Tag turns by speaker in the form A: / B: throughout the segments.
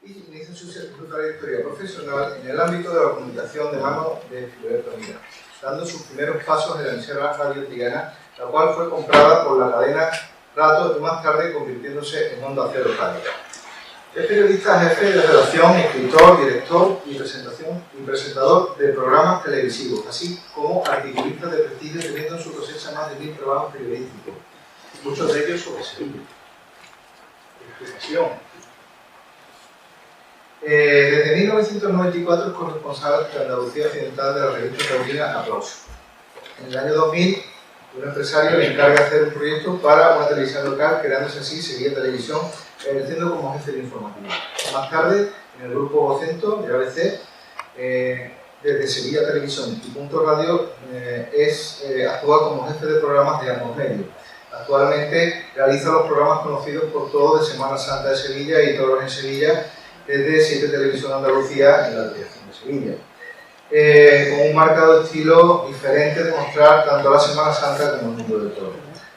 A: y inicia su trayectoria profesional en el ámbito de la comunicación de mano de Filiberto Mira, dando sus primeros pasos en la emisora Radio Triana, la cual fue comprada por la cadena Rato y más tarde convirtiéndose en Onda Cero Radio. Es periodista jefe de redacción, escritor, director y presentador de programas televisivos, así como articulista de prestigio, teniendo en su cosecha más de 1000 trabajos periodísticos, muchos de ellos sobre Sevilla. Desde 1994 es corresponsal de Andalucía Occidental de la revista taurina Aplauso. En el año 2000, un empresario le encarga hacer un proyecto para una televisión local, creándose así Sevilla Televisión, ejerciendo como jefe de informativo. Más tarde, en el grupo Vocento de ABC, desde Sevilla Televisión y Punto Radio, actúa como jefe de programas de ambos medios. Actualmente realiza los programas conocidos por todos de Semana Santa de Sevilla y Toros en Sevilla, desde 7 Televisión Andalucía en la dirección de Sevilla. Con un marcado estilo diferente de mostrar tanto la Semana Santa como el mundo del toro.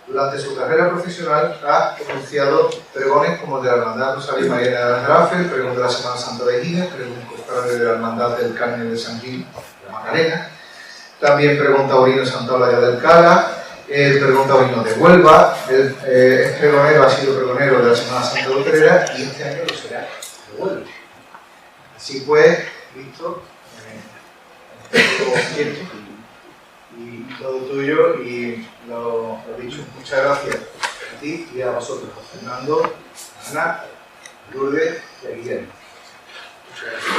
A: Durante su carrera profesional ha pronunciado pregones como el de la Hermandad Rosario y María de Aranjarafe, el pregón de la Semana Santa de Gines, el pregón cofrade de la Hermandad del Carmen de San Gil, de la Macarena, también pregón taurino de Santa Olaya del Cala, el pregón taurino de Huelva, es pregonero, ha sido pregonero de la Semana Santa de Utrera y este año lo será de Huelva. Así pues, Víctor, y todo tuyo, y lo dicho, muchas gracias a ti y a vosotros, a Fernando, a Ana, a Lourdes y a Guillermo. Muchas
B: gracias.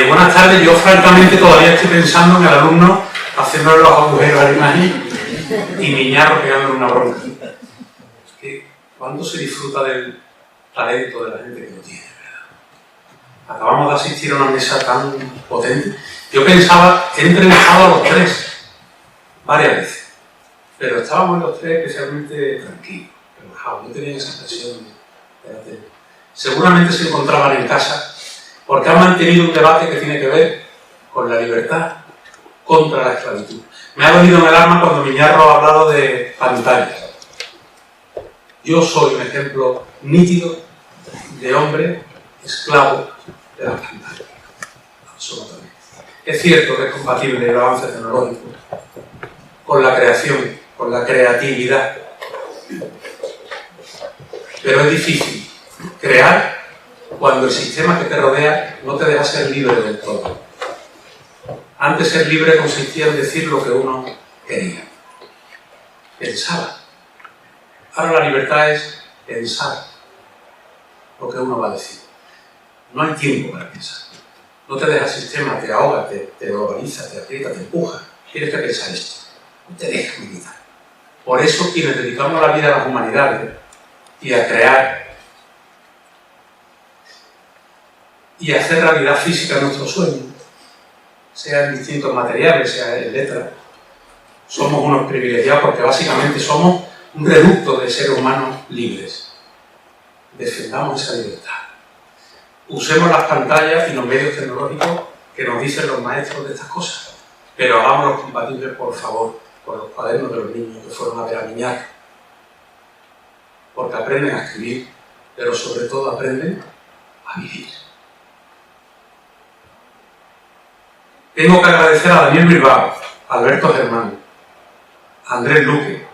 B: Buenas tardes. Yo francamente todavía estoy pensando en el alumno haciéndole los agujeros a la imagen y Miñarro pegándole una bronca. ¿Cuándo se disfruta del talento de la gente que lo tiene, verdad? Acabamos de asistir a una mesa tan potente. Yo pensaba, he entrevistado a los tres varias veces, pero estábamos los tres especialmente tranquilos, relajados, no tenían esa presión de la tele. Seguramente se encontraban en casa porque han mantenido un debate que tiene que ver con la libertad contra la esclavitud. Me ha dolido en el alma cuando Miñarro ha hablado de pantallas. Yo soy un ejemplo nítido de hombre esclavo de la pantalla. Absolutamente. Es cierto que es compatible el avance tecnológico con la creación, con la creatividad. Pero es difícil crear cuando el sistema que te rodea no te deja ser libre del todo. Antes ser libre consistía en decir lo que uno quería. Pensaba. Ahora la libertad es pensar lo que uno va a decir. No hay tiempo para pensar. No te deja el sistema, te ahoga, te globaliza, te aprieta, te empuja. Tienes que pensar esto. No te deja meditar. Por eso quienes dedicamos la vida a las humanidades y a crear y a hacer realidad física nuestros sueños, sea en distintos materiales, sea en letras, somos unos privilegiados porque básicamente somos un reducto de seres humanos libres. Defendamos esa libertad. Usemos las pantallas y los medios tecnológicos que nos dicen los maestros de estas cosas, pero hagámoslos compatibles, por favor, con los cuadernos de los niños que fueron a ver a Miñarro. Porque aprenden a escribir, pero sobre todo aprenden a vivir. Tengo que agradecer a Daniel Bilbao, a Alberto Germán, a Andrés Luque,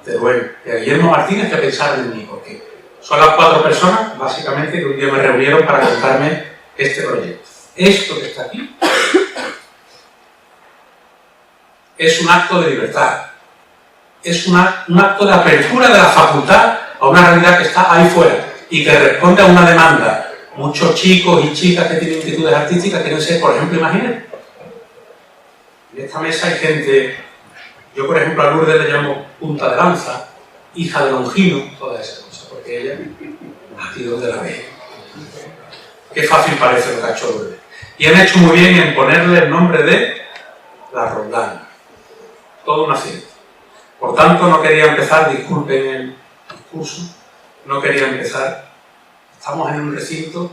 B: Teruel, y a Guillermo Martínez que pensaron en mí, porque son las 4 personas, básicamente, que un día me reunieron para contarme este proyecto. Esto que está aquí es un acto de libertad, es un acto de apertura de la facultad a una realidad que está ahí fuera y que responde a una demanda. Muchos chicos y chicas que tienen inquietudes artísticas quieren ser, por ejemplo, imaginen. En esta mesa hay gente. Yo, por ejemplo, a Lourdes le llamo punta de lanza, hija de Longino, todas esas cosas, porque ella aquí donde la ve. Qué fácil parece lo que ha hecho Lourdes. Y han hecho muy bien en ponerle el nombre de La Roldana. Todo un acierto. Por tanto, no quería empezar, disculpen el discurso, no quería empezar. Estamos en un recinto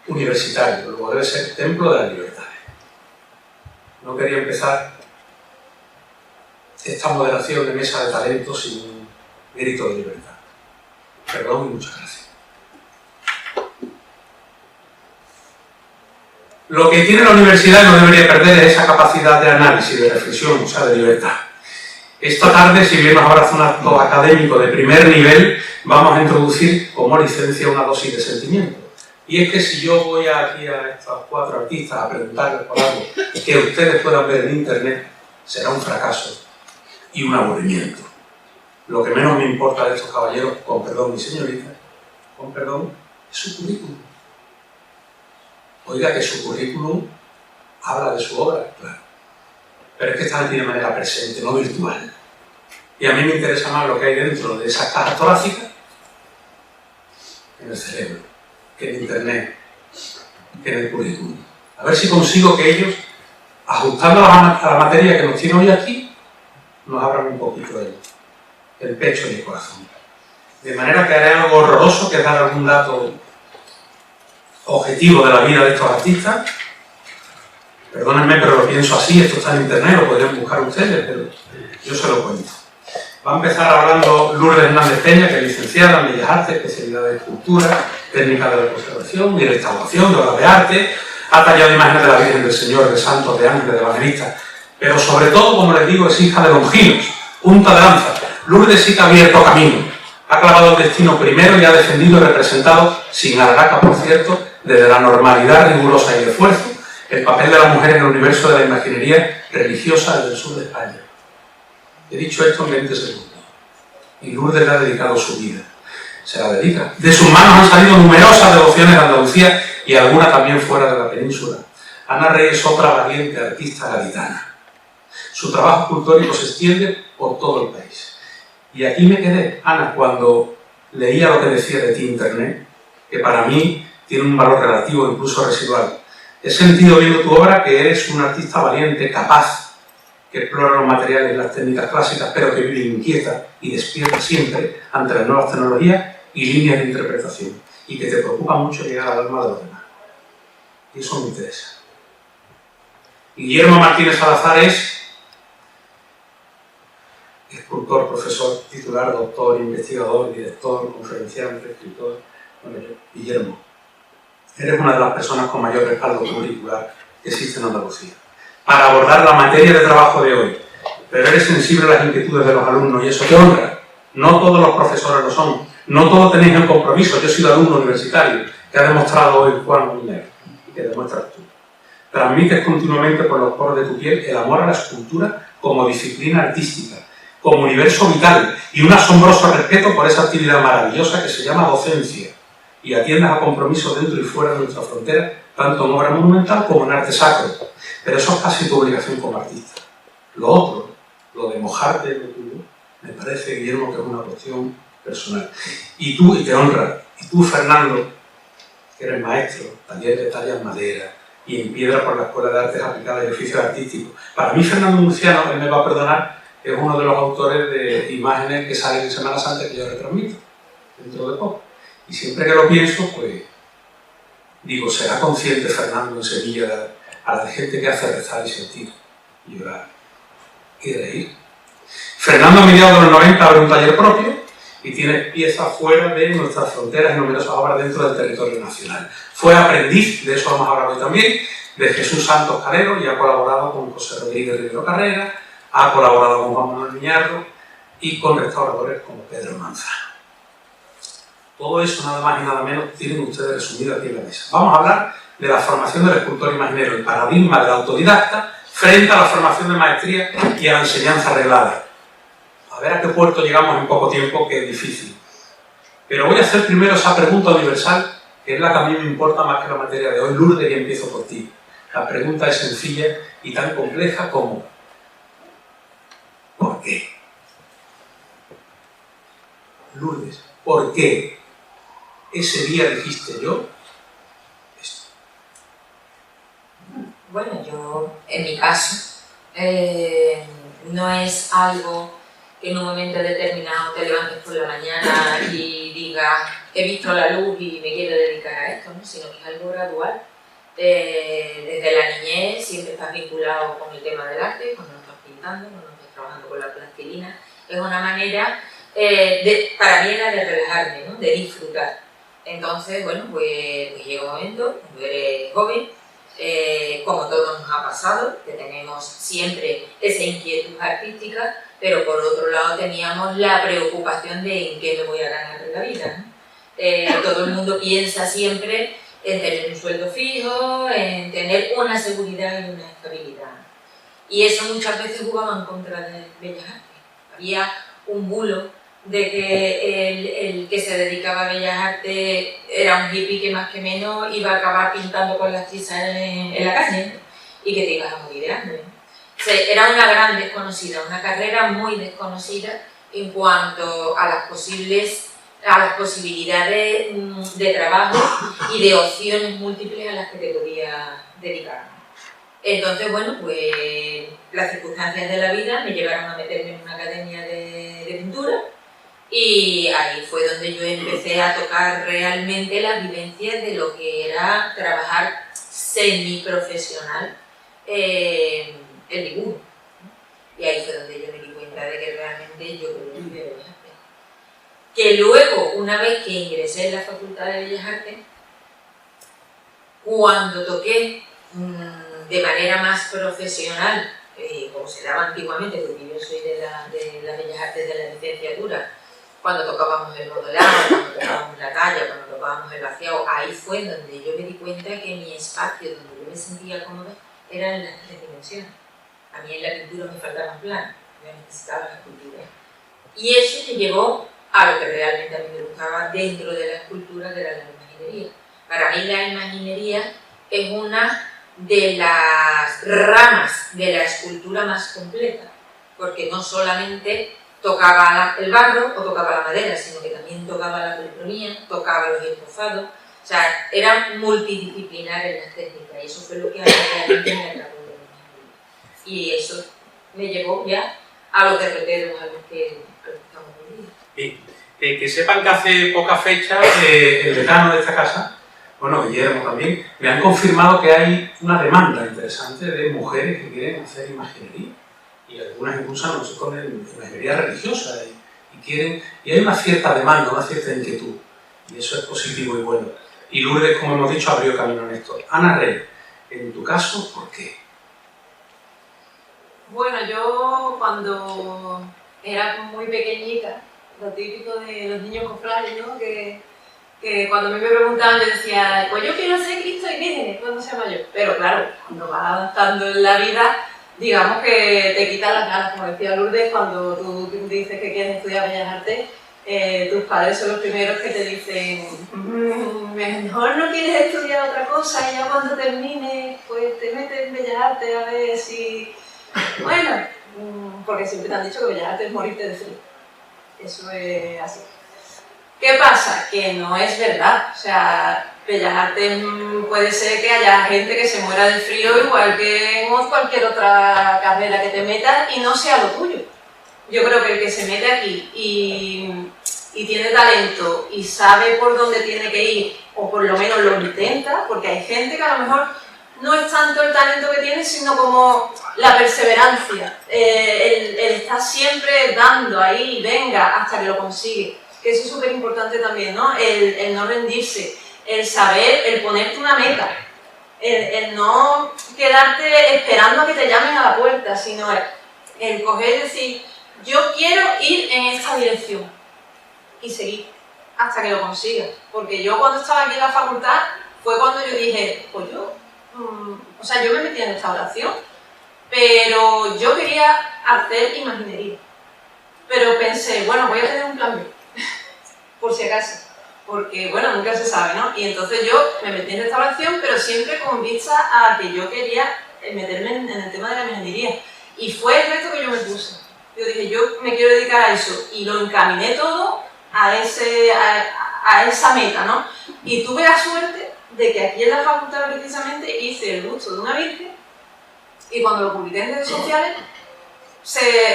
B: universitario, luego debe ser templo de las libertades. No quería empezar esta moderación de mesa de talento sin un grito de libertad. Perdón y muchas gracias. Lo que tiene la universidad no debería perder es esa capacidad de análisis, de reflexión, o sea, de libertad. Esta tarde, si bien nos abraza un acto académico de primer nivel, vamos a introducir como licencia una dosis de sentimiento. Y es que si yo voy aquí a estos 4 artistas a preguntarles por algo que ustedes puedan ver en internet, será un fracaso y un aburrimiento. Lo que menos me importa de estos caballeros, con perdón mi señorita, con perdón, es su currículum. Oiga, que su currículum habla de su obra, claro. Pero es que está aquí de manera presente, no virtual. Y a mí me interesa más lo que hay dentro de esas cajas torácicas, en el cerebro, que en internet, que en el currículum. A ver si consigo que ellos, ajustando a la materia que nos tiene hoy aquí, nos abran un poquito el pecho y el corazón. De manera que haré algo horroroso, que es dar algún dato objetivo de la vida de estos artistas. Perdónenme, pero lo pienso así, esto está en internet, lo podrían buscar ustedes, pero yo se lo cuento. Va a empezar hablando Lourdes Hernández Peña, que es licenciada en Bellas Artes, especialidad de escultura, técnica de la conservación y restauración de obras de arte, ha tallado imágenes de la Virgen del Señor, de santos, de ángeles, de evangelistas, pero sobre todo, como les digo, es hija de Longinos, punta de lanza. Lourdes sí que ha abierto camino, ha clavado el destino primero y ha defendido y representado, sin alaraca por cierto, desde la normalidad rigurosa y de esfuerzo, el papel de la mujer en el universo de la imaginería religiosa del sur de España. He dicho esto en 20 segundos. Y Lourdes le ha dedicado su vida. Se la dedica. De sus manos han salido numerosas devociones de Andalucía y algunas también fuera de la península. Ana Reyes es otra valiente artista gaditana. Su trabajo escultórico se extiende por todo el país. Y aquí me quedé, Ana, cuando leía lo que decía de ti internet, que para mí tiene un valor relativo, incluso residual. He sentido viendo tu obra que eres un artista valiente, capaz, que explora los materiales y las técnicas clásicas, pero que vive inquieta y despierta siempre ante las nuevas tecnologías y líneas de interpretación, y que te preocupa mucho llegar al alma de los demás. Y eso me interesa. Y Guillermo Martínez Salazar es escultor, profesor, titular, doctor, investigador, director, conferenciante, escritor. Bueno, Guillermo, eres una de las personas con mayor respaldo curricular que existe en Andalucía para abordar la materia de trabajo de hoy, pero eres sensible a las inquietudes de los alumnos y eso te honra. No todos los profesores lo son, no todos tenéis el compromiso. Yo he sido alumno universitario, que ha demostrado hoy Juan Muñoz y que demuestras tú. Transmites continuamente por los poros de tu piel el amor a la escultura como disciplina artística, como universo vital y un asombroso respeto por esa actividad maravillosa que se llama docencia, y atiendas a compromisos dentro y fuera de nuestra frontera, tanto en obra monumental como en arte sacro. Pero eso es casi tu obligación como artista. Lo otro, lo de mojarte en lo tuyo, me parece, Guillermo, que es una cuestión personal. Y tú, y te honra, y tú, Fernando, que eres maestro, taller de talla en madera y en piedra por la Escuela de Artes Aplicadas y Oficios Artísticos. Para mí, Fernando Murciano, él me va a perdonar, es uno de los autores de imágenes que salen en Semana Santa que yo retransmito, dentro de poco. Y siempre que lo pienso, pues, digo, será consciente Fernando en Sevilla a la gente que hace rezar y sentir, y llorar y reír. Fernando, a mediados de los 90, abre un taller propio y tiene piezas fuera de nuestras fronteras y numerosas obras dentro del territorio nacional. Fue aprendiz, de eso vamos a hablar hoy también, de Jesús Santos Calero y ha colaborado con José Rodríguez Rivero Carrera, ha colaborado con Juan Manuel Miñarro y con restauradores como Pedro Manzano. Todo eso, nada más y nada menos, tienen ustedes resumido aquí en la mesa. Vamos a hablar de la formación del escultor imaginero, el paradigma del autodidacta frente a la formación de maestría y a la enseñanza reglada. A ver a qué puerto llegamos en poco tiempo, que es difícil. Pero voy a hacer primero esa pregunta universal, que es la que a mí me importa más que la materia de hoy. Lourdes, y empiezo por ti. La pregunta es sencilla y tan compleja como ¿por qué? Lourdes, ¿por qué ese día dijiste yo esto?
C: Bueno, yo, en mi caso, no es algo que en un momento determinado te levantes por la mañana y digas, he visto la luz y me quiero dedicar a esto, ¿no? Sino que es algo gradual. Desde la niñez siempre estás vinculado con el tema del arte, cuando no estás pintando, cuando no estás trabajando con la plastilina, es una manera, para mí era de relajarme, ¿no? De disfrutar. Entonces, bueno, pues llega un momento, cuando eres joven, como todos nos ha pasado, que tenemos siempre esa inquietud artística, pero por otro lado teníamos la preocupación de en qué me voy a ganar en la vida, ¿no? Todo el mundo piensa siempre en tener un sueldo fijo, en tener una seguridad y una estabilidad. Y eso muchas veces jugaba en contra de Bellas Artes. Había un bulo de que el que se dedicaba a Bellas Artes era un hippie que más que menos iba a acabar pintando con las tizas en la calle, ¿no? Y que te ibas a morir de hambre, ¿no? O sea, era una gran desconocida, una carrera muy desconocida en cuanto a las posibilidades de trabajo y de opciones múltiples a las que te podías dedicar. Entonces, bueno, pues las circunstancias de la vida me llevaron a meterme en una academia de pintura y ahí fue donde yo empecé a tocar realmente las vivencias de lo que era trabajar semiprofesional el dibujo. Y ahí fue donde yo me di cuenta de que realmente yo quería Bellas Artes. Que luego, una vez que ingresé en la Facultad de Bellas Artes, cuando toqué de manera más profesional, como se daba antiguamente, porque yo soy de las Bellas Artes de la licenciatura, cuando tocábamos el modelado, cuando tocábamos la talla, cuando tocábamos el vaciado, ahí fue donde yo me di cuenta que mi espacio, donde yo me sentía cómoda, era en las tres dimensiones. A mí en la pintura me faltaban planos, yo necesitaba la escultura. Y eso me llevó a lo que realmente a mí me gustaba dentro de la escultura, que era la imaginería. Para mí la imaginería es una de las ramas de la escultura más completa, porque no solamente tocaba el barro o tocaba la madera, sino que también tocaba la policromía, tocaba los estofados, o sea, era multidisciplinar en las técnicas, y eso fue lo que a mí realmente me atrapó de la imaginería. Y eso me llevó ya a los derroteros a los que estamos viviendo.
B: Que sepan que hace pocas fechas el decano de esta casa, bueno, Guillermo también, me han confirmado que hay una demanda interesante de mujeres que quieren hacer imaginería. Y algunas incluso no se ponen imaginería religiosa y hay una cierta demanda, una cierta inquietud. Y eso es positivo y bueno. Y Lourdes, como hemos dicho, abrió camino en esto. Ana Rey, en tu caso, ¿por qué?
D: Bueno, yo cuando era muy pequeñita, lo típico de los niños cofrades, ¿no? Que cuando a mí me preguntaban yo decía, pues yo quiero ser Cristo y Virgen cuando sea mayor. Pero claro, cuando vas avanzando en la vida, digamos que te quitan las ganas, como decía Lourdes, cuando tú dices que quieres estudiar Bellas Artes, tus padres son los primeros que te dicen mejor no quieres estudiar otra cosa y ya cuando termines pues te metes en Bellas Artes a ver si... Bueno, porque siempre te han dicho que Bellas Artes es morirte de frío. Eso es así. ¿Qué pasa? Que no es verdad. O sea, Bellas Artes puede ser que haya gente que se muera del frío igual que en cualquier otra carrera que te metas y no sea lo tuyo. Yo creo que el que se mete aquí y tiene talento y sabe por dónde tiene que ir, o por lo menos lo intenta, porque hay gente que a lo mejor no es tanto el talento que tiene, sino como la perseverancia, el estar siempre dando ahí, venga, hasta que lo consigue. Que eso es súper importante también, ¿no? El no rendirse, el saber, el ponerte una meta, el no quedarte esperando a que te llamen a la puerta, sino el coger y decir, yo quiero ir en esta dirección y seguir hasta que lo consigas. Porque yo cuando estaba aquí en la facultad fue cuando yo dije, pues yo, o sea, yo me metí en restauración, pero yo quería hacer imaginería. Pero pensé, bueno, voy a tener un plan B, por si acaso, porque, bueno, nunca se sabe, ¿no? Y entonces yo me metí en restauración, pero siempre con vista a que yo quería meterme en el tema de la imaginería. Y fue el reto que yo me puse. Yo dije, yo me quiero dedicar a eso, y lo encaminé todo a esa meta, ¿no? Y tuve la suerte de que aquí en la facultad precisamente hice el busto de una virgen, y cuando lo publiqué en redes sociales,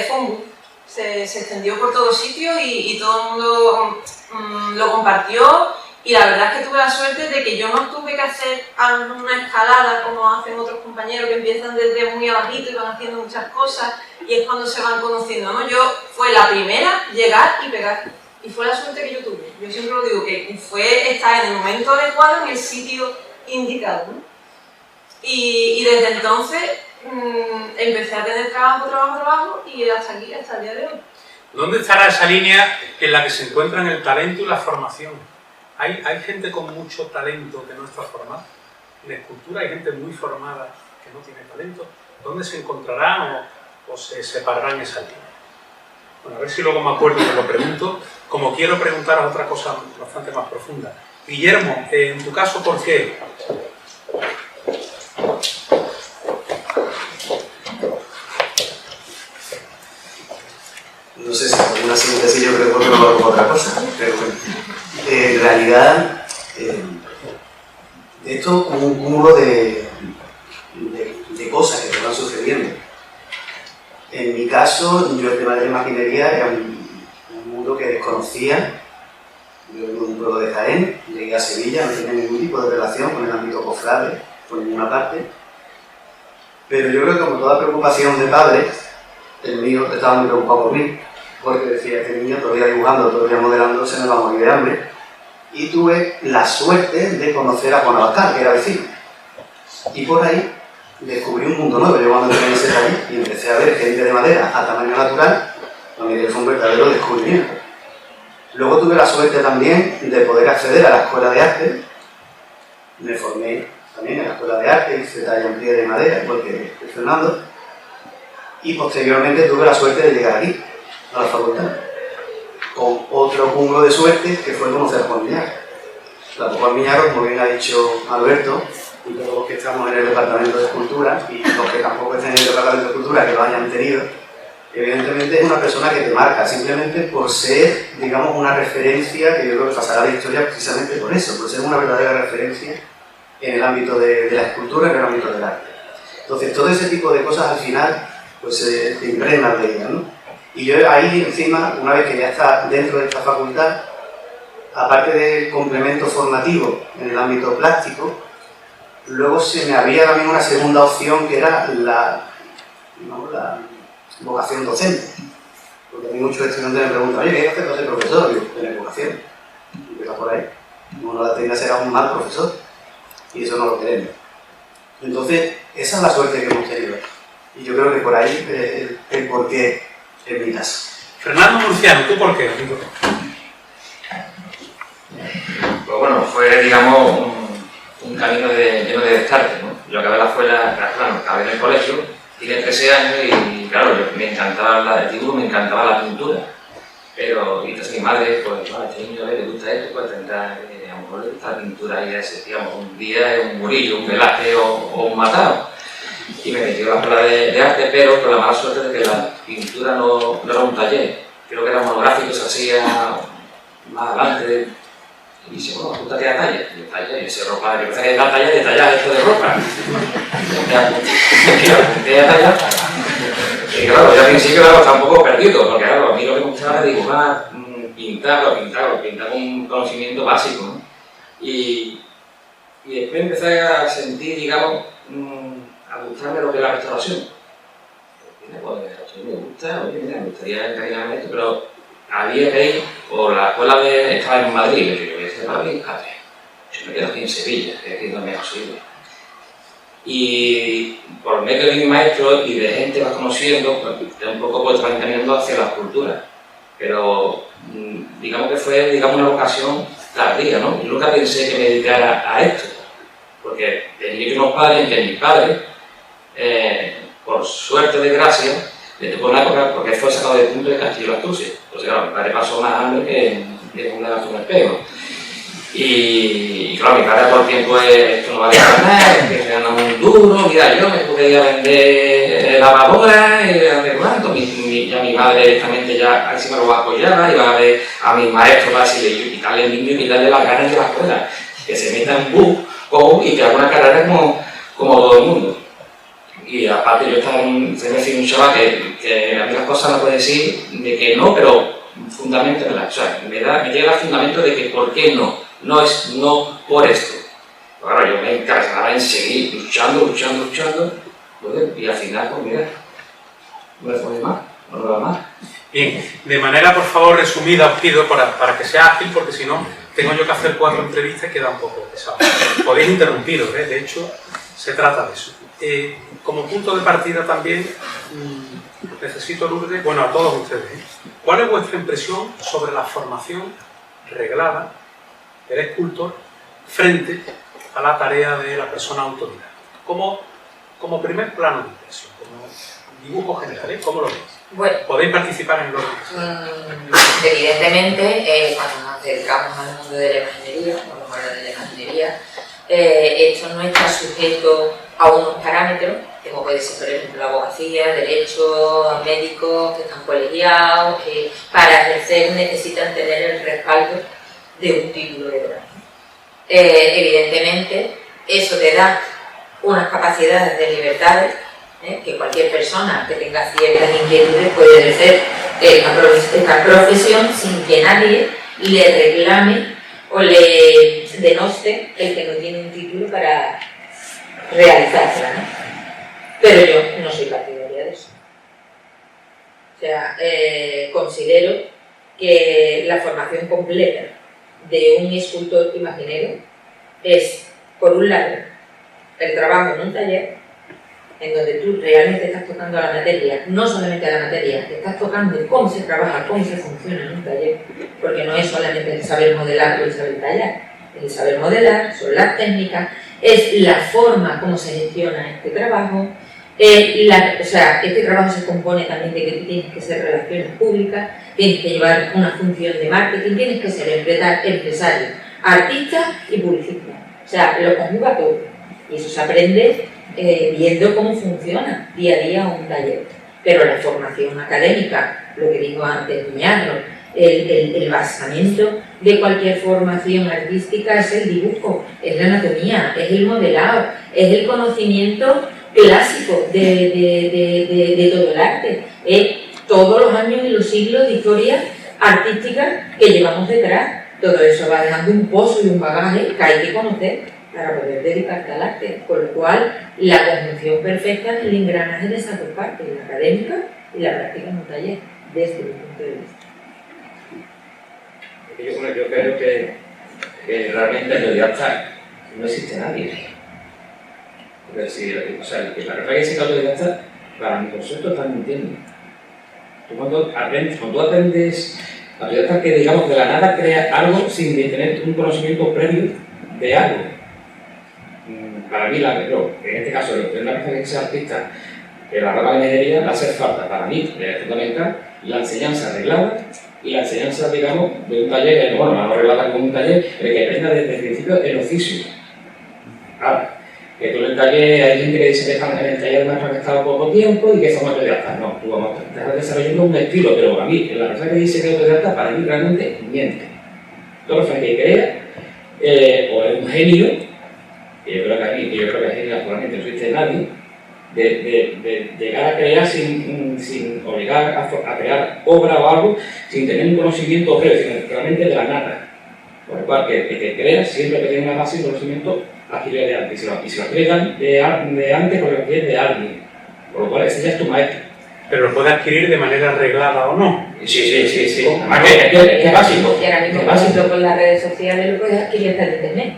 D: fue un boom. Se extendió por todos sitios y todo el mundo lo compartió Y la verdad es que tuve la suerte de que yo no tuve que hacer una escalada como hacen otros compañeros que empiezan desde muy abajito y van haciendo muchas cosas y es cuando se van conociendo, ¿no? Yo fue la primera llegar y pegar. Y fue la suerte que yo tuve. Yo siempre lo digo, que fue estar en el momento adecuado, en el sitio indicado, ¿no? Y desde entonces empecé a tener trabajo y hasta aquí, hasta el día de hoy.
B: ¿Dónde estará esa línea en la que se encuentran el talento y la formación? Hay gente con mucho talento que no está formada. En escultura hay gente muy formada que no tiene talento. ¿Dónde se encontrarán o se separarán esas líneas? Bueno, a ver si luego me acuerdo y me lo pregunto. Como quiero preguntaros otra cosa bastante más profunda. Guillermo, en tu caso, ¿por qué?
E: No sé si con una síntesis yo creo que no va con otra cosa, pero bueno, en realidad esto es como un cúmulo de cosas que te van sucediendo. En mi caso, yo el tema de la imaginería era un mundo que desconocía. Yo vengo de un pueblo de Jaén, llegué a Sevilla, no tenía ningún tipo de relación con el ámbito cofrade, por ninguna parte. Pero yo creo que como toda preocupación de padres, el mío estaba muy preocupado por mí, porque decía que el niño todavía dibujando, todavía modelando, se me va a morir de hambre. Y tuve la suerte de conocer a Juan Abascal, que era vecino. Y por ahí descubrí un mundo nuevo. Yo cuando entré en ese taller y empecé a ver gente de madera a tamaño natural, para mí fue un verdadero descubrimiento. Luego tuve la suerte también de poder acceder a la escuela de arte. Me formé también en la escuela de arte, hice talla en pie de madera, igual que Fernando. Y posteriormente tuve la suerte de llegar aquí, a la facultad, con otro cúmulo de suerte que fue conocer a Juan Miñaro. Juan Miñaro, como bien ha dicho Alberto, y todos los que estamos en el departamento de escultura, y los que tampoco estén en el departamento de escultura, que lo hayan tenido, evidentemente es una persona que te marca, simplemente por ser, digamos, una referencia, que yo creo que pasará la historia precisamente por eso, por ser una verdadera referencia en el ámbito de la escultura, en el ámbito del arte. Entonces, todo ese tipo de cosas al final, pues te impregnan de ella, ¿no? Y yo ahí encima, una vez que ya está dentro de esta facultad, aparte del complemento formativo en el ámbito plástico, luego se me abría también una segunda opción que era la vocación docente. Porque a mí muchos estudiantes me preguntan, oye, ¿qué haces para ser profesor? Digo, tener vocación. Y empieza por ahí. Uno la tenga será un mal profesor. Y eso no lo queremos. Entonces, esa es la suerte que hemos tenido. Y yo creo que por ahí el porqué en mi caso.
B: Fernando Murciano, ¿tú por qué?
F: Pues bueno, fue, digamos, un camino lleno de descarte, ¿no? Yo acabé la escuela, claro, acabé en el colegio, tenía 13 años y, claro, me encantaba el dibujo, me encantaba la pintura. Pero, y entonces mi madre, pues, a este niño le gusta esto, pues tendrá, a lo mejor le gusta la pintura y ese, digamos, un día es un Murillo, un Velázquez o un Matado. Y me metí a la escuela de arte, pero con la mala suerte de que la pintura no era un taller. Creo que era monográfico, se hacía más adelante. Y dice, bueno, apúntate a talla. Y talla, y ese ropa, yo pensé que era talla de tallar esto de ropa. Y apunté a tallar. Y claro, yo al principio estaba un poco perdido, porque claro, a mí lo que me gustaba era dibujar, pintar con un conocimiento básico, ¿no? Y después empecé a sentir, digamos, a gustarme lo que es la restauración. Pues, me gusta, oye, mira, me gustaría encaminarme esto, pero había que ir, o la escuela estaba en Madrid, y yo voy a hacer Madrid, yo me quedo aquí en Sevilla, que aquí es donde mejor sirve. Y por medio de mi maestro y de gente que vas conociendo, pues, un poco pues, te vas encaminando hacia la escultura. Pero digamos que fue una vocación tardía, ¿no? Yo nunca pensé que me dedicara a esto, porque tenía unos padres en que mis padres, por suerte de gracia, le tocó una época porque fue sacado del punto de Castillo de Asturias. Entonces, claro, mi padre pasó más hambre que un gato en el espejo. Y claro, mi padre todo el tiempo esto no vale para nada, que se gana muy duro, mira, yo me pude ir a vender lavadoras y de cuánto. Ya mi madre directamente ya encima lo apoyaba, iba a ver a mis maestros para decirle, quitarle al niño y quitarle las ganas de la escuela, que se meta en bus y que haga una carrera como todo el mundo. Y aparte yo estaba un chaval que a mí las cosas no puede decir de que no, pero fundamentalmente, o sea, me llega el fundamento de que por qué no. no por esto. Claro, yo me encargaba en seguir luchando, pues, y al final, pues mira, no le pone más, no le va más.
B: Bien, de manera por favor resumida os pido para que sea ágil, porque si no tengo yo que hacer 4 entrevistas y queda un poco pesado. Podéis interrumpiros, de hecho se trata de eso. Como punto de partida también necesito, Lourdes, bueno, a todos ustedes, ¿cuál es vuestra impresión sobre la formación reglada del escultor frente a la tarea de la persona autodidacta? Como primer plano de impresión, como dibujo general, ¿cómo lo veis?
C: Bueno,
B: Podéis participar en los
C: evidentemente, cuando nos acercamos al mundo de la imaginería, cuando hablo de la imaginería, esto no está sujeto a unos parámetros, como puede ser, por ejemplo, la abogacía, derecho, médicos que están colegiados, que para ejercer necesitan tener el respaldo de un título de grado. Evidentemente, eso te da unas capacidades de libertades, que cualquier persona que tenga ciertas inquietudes puede ejercer esta profesión sin que nadie le reclame o le denoste el que no tiene un título para realizarla, ¿no? Pero yo no soy partidaria de eso. O sea, considero que la formación completa de un escultor imaginero es, por un lado, el trabajo en un taller en donde tú realmente estás tocando la materia, no solamente la materia, estás tocando cómo se trabaja, cómo se funciona en un taller, porque no es solamente el saber modelar o el saber tallar, es el saber modelar, son las técnicas, es la forma como se gestiona este trabajo, o sea, este trabajo se compone también de que tú tienes que ser relaciones públicas, tienes que llevar una función de marketing, tienes que ser empresario, artista y publicista, o sea, lo conjuga todo, y eso se aprende viendo cómo funciona día a día un taller. Pero la formación académica, lo que dijo antes Miñarro, el basamento de cualquier formación artística es el dibujo, es la anatomía, es el modelado, es el conocimiento clásico de todo el arte, es todos los años y los siglos de historia artística que llevamos detrás. Todo eso va dejando un pozo y un bagaje que hay que conocer para poder dedicarte al arte, con lo cual la conjunción perfecta es el engranaje de esas dos partes, la académica y la práctica en un taller, desde mi punto de vista.
F: Yo creo que realmente en autodidacta no existe nadie. Es decir, o sea, la verdad que ese autodidacta, para mi concepto, están mintiendo. Tú cuando aprendes autodidacta, que digamos de la nada crea algo sin tener un conocimiento previo de algo. Para mí, en este caso, en una persona que sea artista, que la rama de minería va a hacer falta, para mí, es fundamental, la enseñanza arreglada y la enseñanza, digamos, de un taller, bueno, no arreglada como un taller, el que aprenda desde el principio el oficio. Ahora, que tú en el taller, hay gente que dice que están en el taller más que ha estado poco tiempo y que son autodidactas. No, tú vamos a estar desarrollando un estilo, pero a mí, la persona que dice que es autodidacta, para mí realmente miente. Toda persona que crea, o es un genio, yo creo que aquí actualmente no existe nadie, de llegar a crear sin obligar a crear obra o algo, sin tener un conocimiento previo, sino realmente de la nada. Por lo cual, que crea siempre que tiene una base de conocimiento adquirido de antes. Y si lo adquiere de antes, lo adquiere de alguien. Por lo cual, ese ya es tu maestro.
B: Pero lo puede adquirir de manera arreglada o no.
F: Sí. Además, que es básico.
C: Y ahora mismo, por ejemplo, con las redes sociales lo puedes adquirir hasta en internet.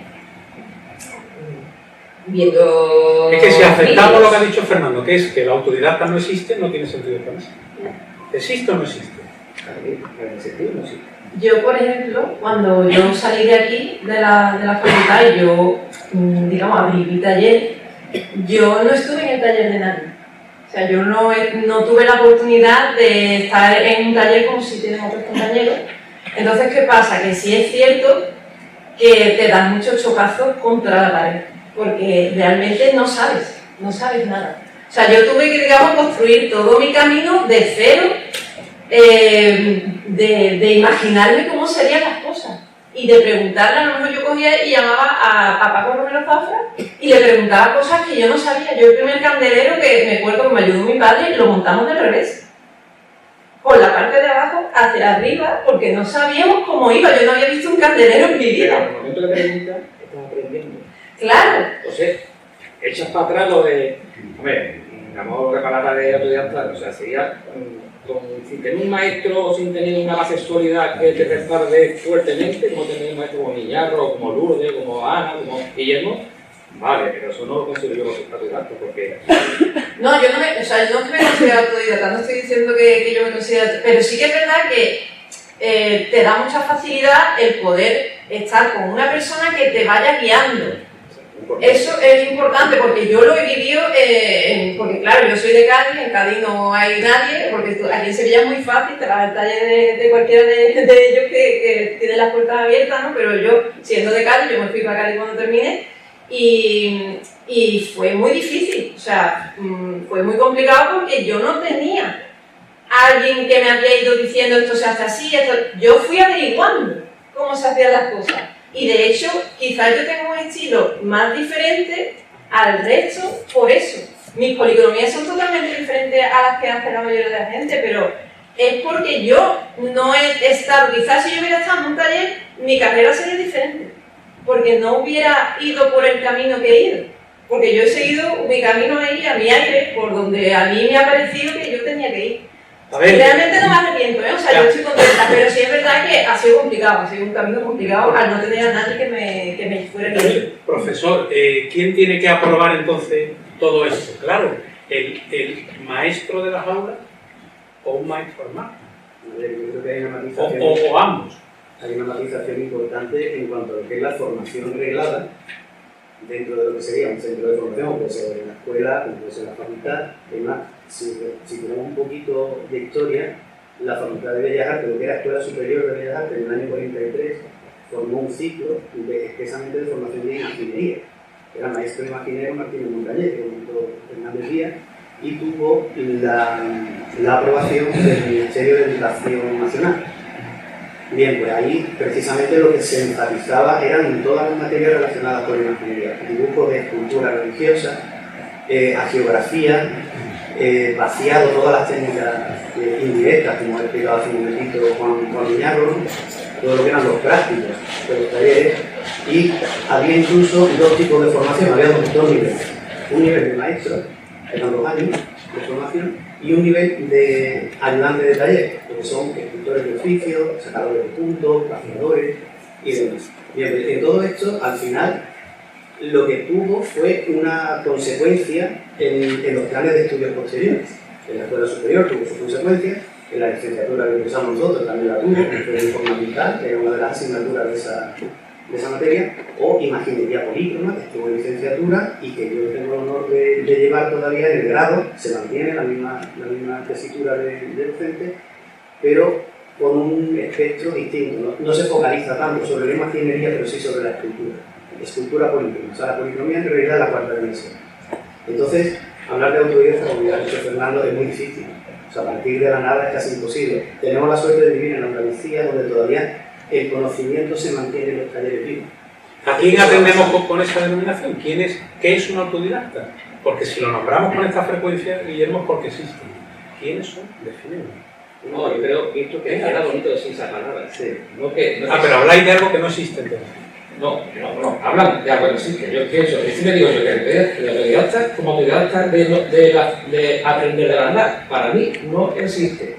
C: Viendo...
B: Es que si aceptamos lo que ha dicho Fernando, que es que la autodidacta no existe, no tiene sentido el tema. ¿Existe o no existe?
F: En ese sentido, no existe.
D: Yo, por ejemplo, cuando yo salí de aquí, de la facultad, y yo, digamos, abrí mi taller, yo no estuve en el taller de nadie. O sea, yo no tuve la oportunidad de estar en un taller como si tienen otros compañeros. Entonces, ¿qué pasa? Que sí es cierto que te dan muchos chocazos contra la pared, porque realmente no sabes nada. O sea, yo tuve que, digamos, construir todo mi camino de cero, de imaginarme cómo serían las cosas y de preguntarle. A lo mejor yo cogía y llamaba a Paco Romero Zafra y le preguntaba cosas que yo no sabía. Yo el primer candelero que me acuerdo que me ayudó mi padre lo montamos del revés. por la parte de abajo hacia arriba, porque no sabíamos cómo iba. Yo no había visto un candelero en mi
F: Pero
D: vida.
F: en el momento que te preguntas, estás aprendiendo.
D: Claro.
F: Entonces, echas para atrás lo de, hombre, digamos que palabra de autodidacta, o sea, sería sin tener un maestro o sin tener una base sólida que te respalde fuertemente, como tener un maestro como Miñarro, como Lourdes, como Ana, como Guillermo, vale, pero eso no lo considero yo autodidacta, porque...
D: No, yo no me, o sea, yo no es que me considero autodidacta, no estoy diciendo que yo me considero, pero sí que es verdad que te da mucha facilidad el poder estar con una persona que te vaya guiando. Eso es importante porque yo lo he vivido, porque claro, yo soy de Cádiz, en Cádiz no hay nadie, porque aquí en Sevilla es muy fácil, te vas al taller de cualquiera de ellos que tiene las puertas abiertas, ¿no? Pero yo, siendo de Cádiz, yo me fui para Cádiz cuando terminé y fue muy difícil, o sea, fue muy complicado porque yo no tenía alguien que me había ido diciendo esto se hace así, yo fui averiguando cómo se hacían las cosas. Y de hecho, quizás yo tengo un estilo más diferente al resto por eso. Mis policromías son totalmente diferentes a las que hace la mayoría de la gente, pero es porque yo no he estado, quizás si yo hubiera estado en un taller, mi carrera sería diferente, porque no hubiera ido por el camino que he ido, porque yo he seguido mi camino ahí, a mi aire, por donde a mí me ha parecido que yo tenía que ir. Realmente no me arrepiento, o sea, yo estoy contenta, pero sí es verdad que ha sido complicado, ha sido un camino complicado al no tener a nadie que me fuera guiando.
B: Profesor, ¿quién tiene que aprobar entonces todo esto? Claro, ¿el maestro de las aulas o un maestro armado?
E: Yo creo que hay una matización,
B: O ambos.
E: hay una matización importante en cuanto a lo que es la formación reglada dentro de lo que sería un centro de formación, puede ser en la escuela, puede ser en la facultad. Además, si tenemos un poquito de historia, la Facultad de Bellas Artes, lo que era Escuela Superior de Bellas Artes, en el año 43, formó un ciclo expresamente de formación de imaginería. Era maestro imaginero Martínez Montañez, que montó Hernández Díaz, y tuvo la aprobación del Ministerio de Educación Nacional. Bien, pues ahí precisamente lo que se enfatizaba eran en todas las materias relacionadas con la imaginería, dibujo de escultura religiosa, hagiografía, vaciado, todas las técnicas indirectas, como ha explicado hace un momentito Juan Miñarro, todo lo que eran los prácticos de los talleres, y había incluso dos tipos de formación, había dos niveles, un nivel de maestro, eran 2 años de formación, y un nivel de ayudante de taller, que son escultores de oficio, sacadores de puntos, vaciadores y demás. Bien, en todo esto, al final, lo que tuvo fue una consecuencia en los planes de estudios posteriores. En la escuela superior tuvo su consecuencia, en la licenciatura que empezamos nosotros también la tuvo, que fue de forma vital, que era una de las asignaturas de esa materia, o imaginería polícroma, que estuvo en licenciatura y que yo tengo el honor de llevar todavía en el grado, se mantiene la misma tesitura de docente, pero con un espectro distinto, no se focaliza tanto sobre la imaginería, pero sí sobre la escultura polícroma, o sea, la policromía en realidad es la cuarta dimensión. Entonces, hablar de autodidacta, como ya ha dicho Fernando, es muy difícil, o sea, a partir de la nada es casi imposible. Tenemos la suerte de vivir en Andalucía, donde todavía el conocimiento se mantiene en los talleres vivos.
B: ¿A quién atendemos con esa denominación? ¿Qué es un autodidacta? Porque si lo nombramos con esta frecuencia, Guillermo, es porque existen. ¿Quiénes son? Definimos.
F: No, yo creo que esto que era bonito decir esa palabra.
E: Sí.
B: Pero habláis de algo que no existe entonces.
F: No, hablan de algo que no existe. Yo pienso, me digo yo que el autodidacta, como autodidacta de aprender de andar, para mí no existe.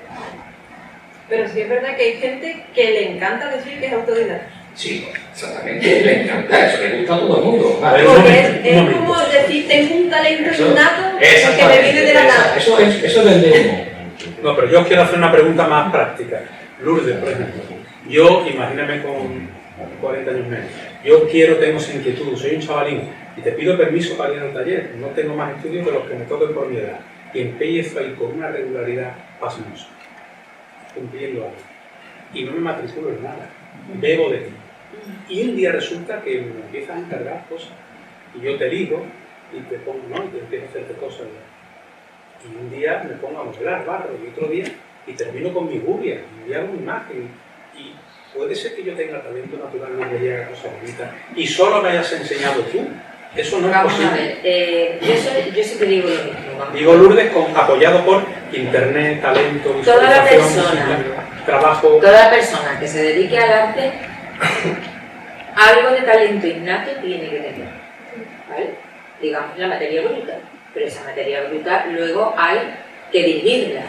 D: Pero sí es verdad que hay gente que le encanta decir que es autodidacta.
F: Sí, exactamente, le encanta eso, le gusta a todo el mundo.
B: Vale,
D: Porque es como decir, tengo un talento innato que me viene de la nada.
F: Eso es del humo.
B: No, pero yo os quiero hacer una pregunta más práctica. Lourdes, por ejemplo. Yo, imagíname con 40 años menos. Yo tengo esa inquietud, soy un chavalín y te pido permiso para ir al taller. No tengo más estudios que los que me toquen por mi edad. Y empiezo ahí con una regularidad pasmosa, cumpliendo algo. Y no me matriculo en nada. Bebo de ti. Y un día resulta que me empiezas a encargar cosas. Y yo te digo y te pongo, ¿no? Y te empiezo a hacerte cosas. Y un día me pongo a modelar barro y otro día y termino con mi gubia, y hago una imagen. Y puede ser que yo tenga talento natural y me llegue a cosas bonitas y solo me hayas enseñado tú. Eso no es
C: Vamos
B: posible.
C: a ver, yo sí te digo lo mismo. vamos.
B: Digo Lourdes apoyado por internet, talento,
C: Toda la
B: visualización,
C: persona.
B: trabajo.
C: Toda persona que se dedique al arte, algo de talento innato tiene que tener, ¿vale? Digamos la materia bruta, pero esa materia bruta luego hay que dirigirla.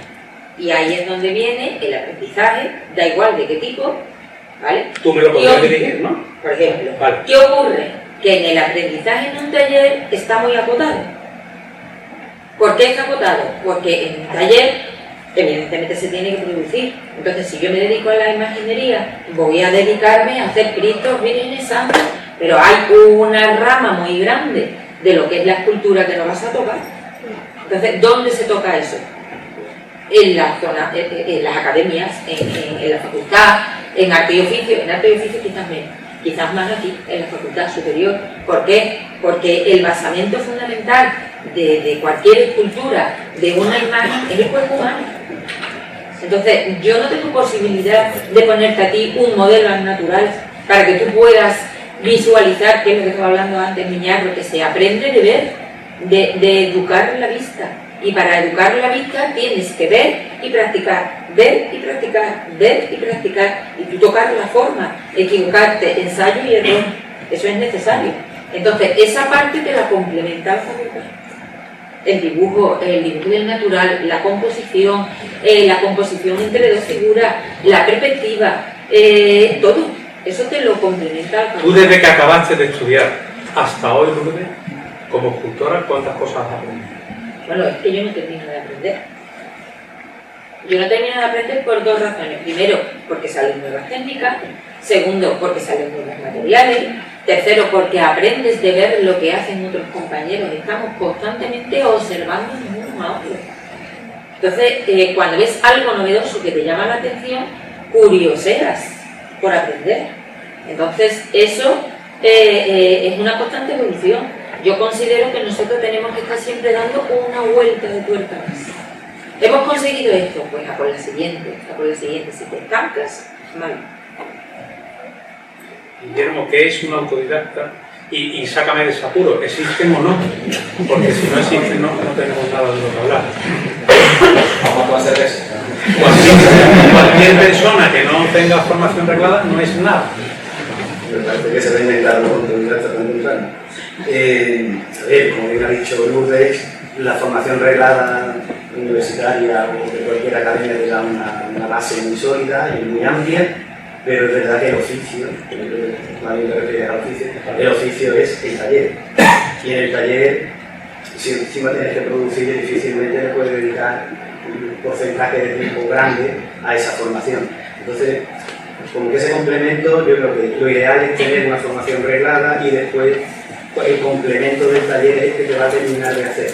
C: Y ahí es donde viene el aprendizaje, da igual de qué tipo, ¿vale?
B: Tú me lo podrías dirigir, ¿no?
C: Por ejemplo,
B: Vale.
C: ¿qué ocurre? Que en el aprendizaje en un taller está muy acotado. ¿Por qué está acotado? Porque en un taller evidentemente se tiene que producir. Entonces, si yo me dedico a la imaginería, voy a dedicarme a hacer Cristos, vírgenes, santos, pero hay una rama muy grande de lo que es la escultura que no vas a tocar. Entonces, ¿dónde se toca eso? En la zona, en las academias, en la facultad, en arte y oficio quizás menos, quizás más aquí, en la facultad superior. ¿Por qué? Porque el basamento fundamental de cualquier escultura, de una imagen, es el cuerpo humano. Entonces, yo no tengo posibilidad de ponerte a ti un modelo natural para que tú puedas visualizar, que es lo que estaba hablando antes, Miñarro, que se aprende de ver, de educar la vista. Y para educar la vista tienes que ver y practicar, ver y practicar, ver y practicar, y tú tocar la forma, equivocarte, ensayo y error. Eso es necesario. Entonces, esa parte te la complementa la facultad. El dibujo del natural, la composición entre dos figuras, la perspectiva, todo. Eso te lo complementa la facultad.
B: Tú desde que acabaste de estudiar hasta hoy, Lourdes, como escultora, ¿cuántas cosas has aprendido?
C: Bueno, es que yo no termino de aprender. Yo no termino de aprender por dos razones. Primero, porque salen nuevas técnicas. Segundo, porque salen nuevos materiales. Tercero, porque aprendes de ver lo que hacen otros compañeros. Estamos constantemente observando unos a otros. Entonces, cuando ves algo novedoso que te llama la atención, curioseas por aprender. Entonces, eso es una constante evolución. Yo considero que nosotros tenemos que estar siempre dando una vuelta de tuerca más. ¿Hemos conseguido esto? Pues a por la siguiente, a por la siguiente. Si te estancas, mal.
B: Guillermo, ¿qué es un autodidacta? Y sácame de ese apuro, ¿existen o no? Porque si no existen, no tenemos nada de lo que hablar.
F: Vamos a hacer eso.
B: Cualquier persona que no tenga formación reglada no es nada.
G: Me parece que se va a inventar un autodidacta tan temprano. A ver, como bien ha dicho Lourdes, la formación reglada universitaria o de cualquier academia te da una base muy sólida y muy amplia, pero es verdad que el oficio, el oficio es el taller. Y en el taller, si encima tienes que producir, difícilmente le puedes dedicar un porcentaje de tiempo grande a esa formación. Entonces, como que ese complemento, yo creo que lo ideal es tener una formación reglada y después el complemento del taller es que te va a terminar de hacer.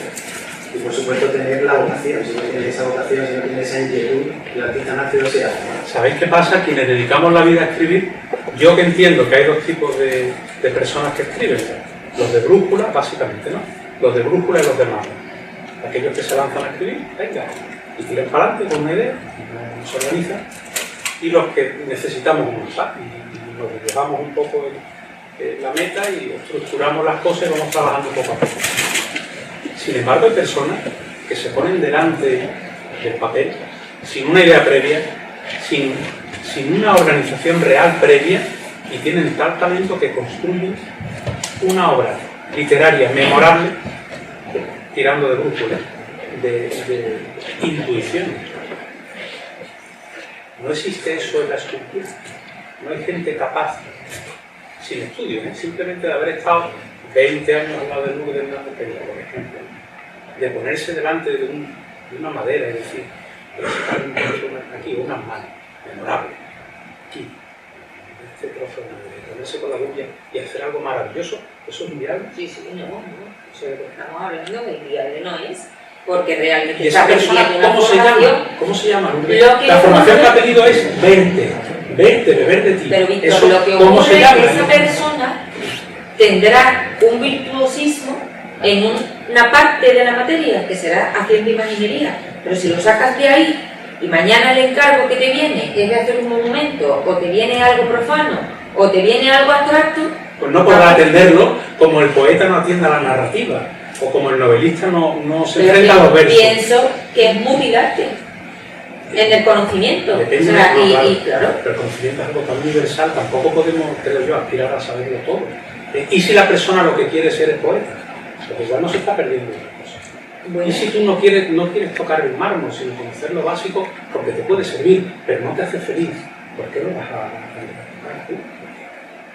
G: Y por supuesto tener la vocación, si no tienes esa vocación, si no tienes esa inquietud, el artista nace o se hace.
B: ¿Sabéis qué pasa? Quienes dedicamos la vida a escribir, yo que entiendo que hay dos tipos de personas que escriben, los de brújula, básicamente, ¿no? Los de brújula y los de mano. Aquellos que se lanzan a escribir, venga, y tiran para adelante con una idea, y se organizan, y los que necesitamos un mapa, y nos dejamos un poco la meta y estructuramos las cosas y vamos trabajando poco a poco. Sin embargo, hay personas que se ponen delante del papel sin una idea previa, sin una organización real previa, y tienen tal talento que construyen una obra literaria memorable tirando de brújula, de intuición. No existe eso en la escultura. No hay gente capaz, sin estudios, simplemente de haber estado 20 años al lado del Louvre de una Pompeya, por ejemplo, de ponerse delante de una madera y decir, aquí, unas manos, memorable, aquí, este trozo de madera, ponerse con la lluvia y hacer algo maravilloso, eso es inviable.
C: Sí, no. Eso es lo que estamos hablando, que inviable no es, porque realmente
B: ¿Y esa
C: está
B: persona
C: recibiendo
B: cómo
C: una
B: se
C: formación.
B: llama? ¿Cómo se llama?
C: La
B: formación que ha tenido es verte, beber de ti.
C: Pero Víctor,
B: Eso,
C: lo que
B: ¿cómo se
C: ocurre es
B: llama?
C: que esa persona tendrá un virtuosismo en una parte de la materia, que será haciendo imaginería, pero si lo sacas de ahí y mañana el encargo que te viene es de hacer un monumento, o te viene algo profano, o te viene algo abstracto,
B: pues no podrá atenderlo como el poeta no atiende a la narrativa. o como el novelista no se
C: Pero
B: enfrenta a los versos.
C: pienso que es mutilarte en el conocimiento.
B: Depende,
C: O sea,
B: no, claro,
C: claro.
B: pero el conocimiento es algo tan universal, tampoco podemos, creo yo, aspirar a saberlo todo. ¿Y si la persona lo que quiere ser es poeta? Pues igual no se está perdiendo una cosa.
C: Bueno,
B: Y si tú no quieres tocar el mármol, sino conocer lo básico, porque te puede servir, pero no te hace feliz, ¿por qué lo vas a tocar tú?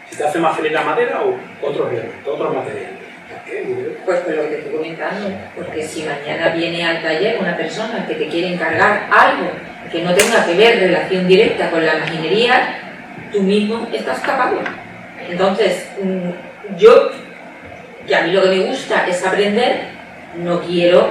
B: Si te hace más feliz la madera o otros elementos, otros materiales. ¿Por qué?
C: pues por lo que te estoy comentando, porque si mañana viene al taller una persona que te quiere encargar algo que no tenga que ver relación directa con la imaginería, tú mismo estás capado. Entonces, yo, que a mí lo que me gusta es aprender, no quiero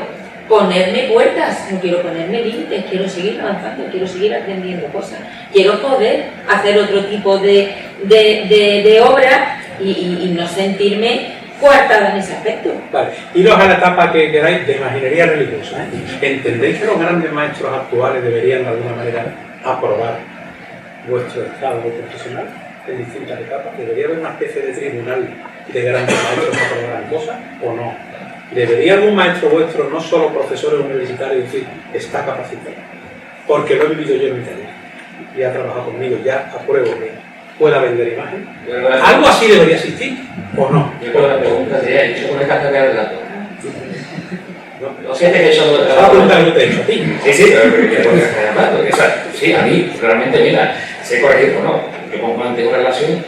C: ponerme puertas, no quiero ponerme límites, quiero seguir avanzando, quiero seguir aprendiendo cosas, quiero poder hacer otro tipo de obra y no sentirme coartada en ese aspecto.
B: Vale, iros a la etapa que queráis de imaginería religiosa. ¿Entendéis que los grandes maestros actuales deberían de alguna manera aprobar vuestro estado profesional en distintas etapas? ¿Debería haber una especie de tribunal de grandes maestros que aprobaran cosas o no? ¿Debería algún maestro vuestro, no solo profesores universitarios, decir, está capacitado? Porque lo he vivido yo en mi taller y ha trabajado conmigo, ya apruebo que pueda vender imagen. ¿Algo así debería existir o no?
F: Yo creo que la pregunta sería, ¿y cómo es que has el dato? No sientes que eso...
B: Esa es la pregunta que yo te he hecho a ti.
F: Sí, sí, pero ¿qué puedes estar hablando? Sí, a mí, realmente, mira, sé corregir o no. Yo como mantengo relación,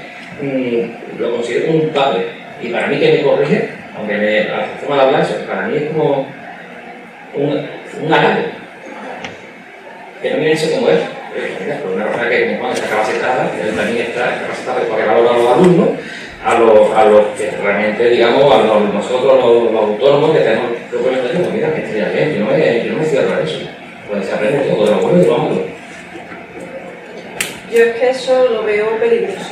F: lo considero como un padre. Y para mí que me corrige, aunque la forma de hablar, para mí es como un halago. Que no me dice como es. Por una persona que cuando está capacitada, él también está capacitada para valorar a los alumnos, a los que realmente, digamos, nosotros los autónomos que tenemos que decir, mira, que estaría bien, yo no me cierro a eso. Pues se aprende todo de lo bueno y de lo malo.
D: Yo es que eso lo veo peligroso.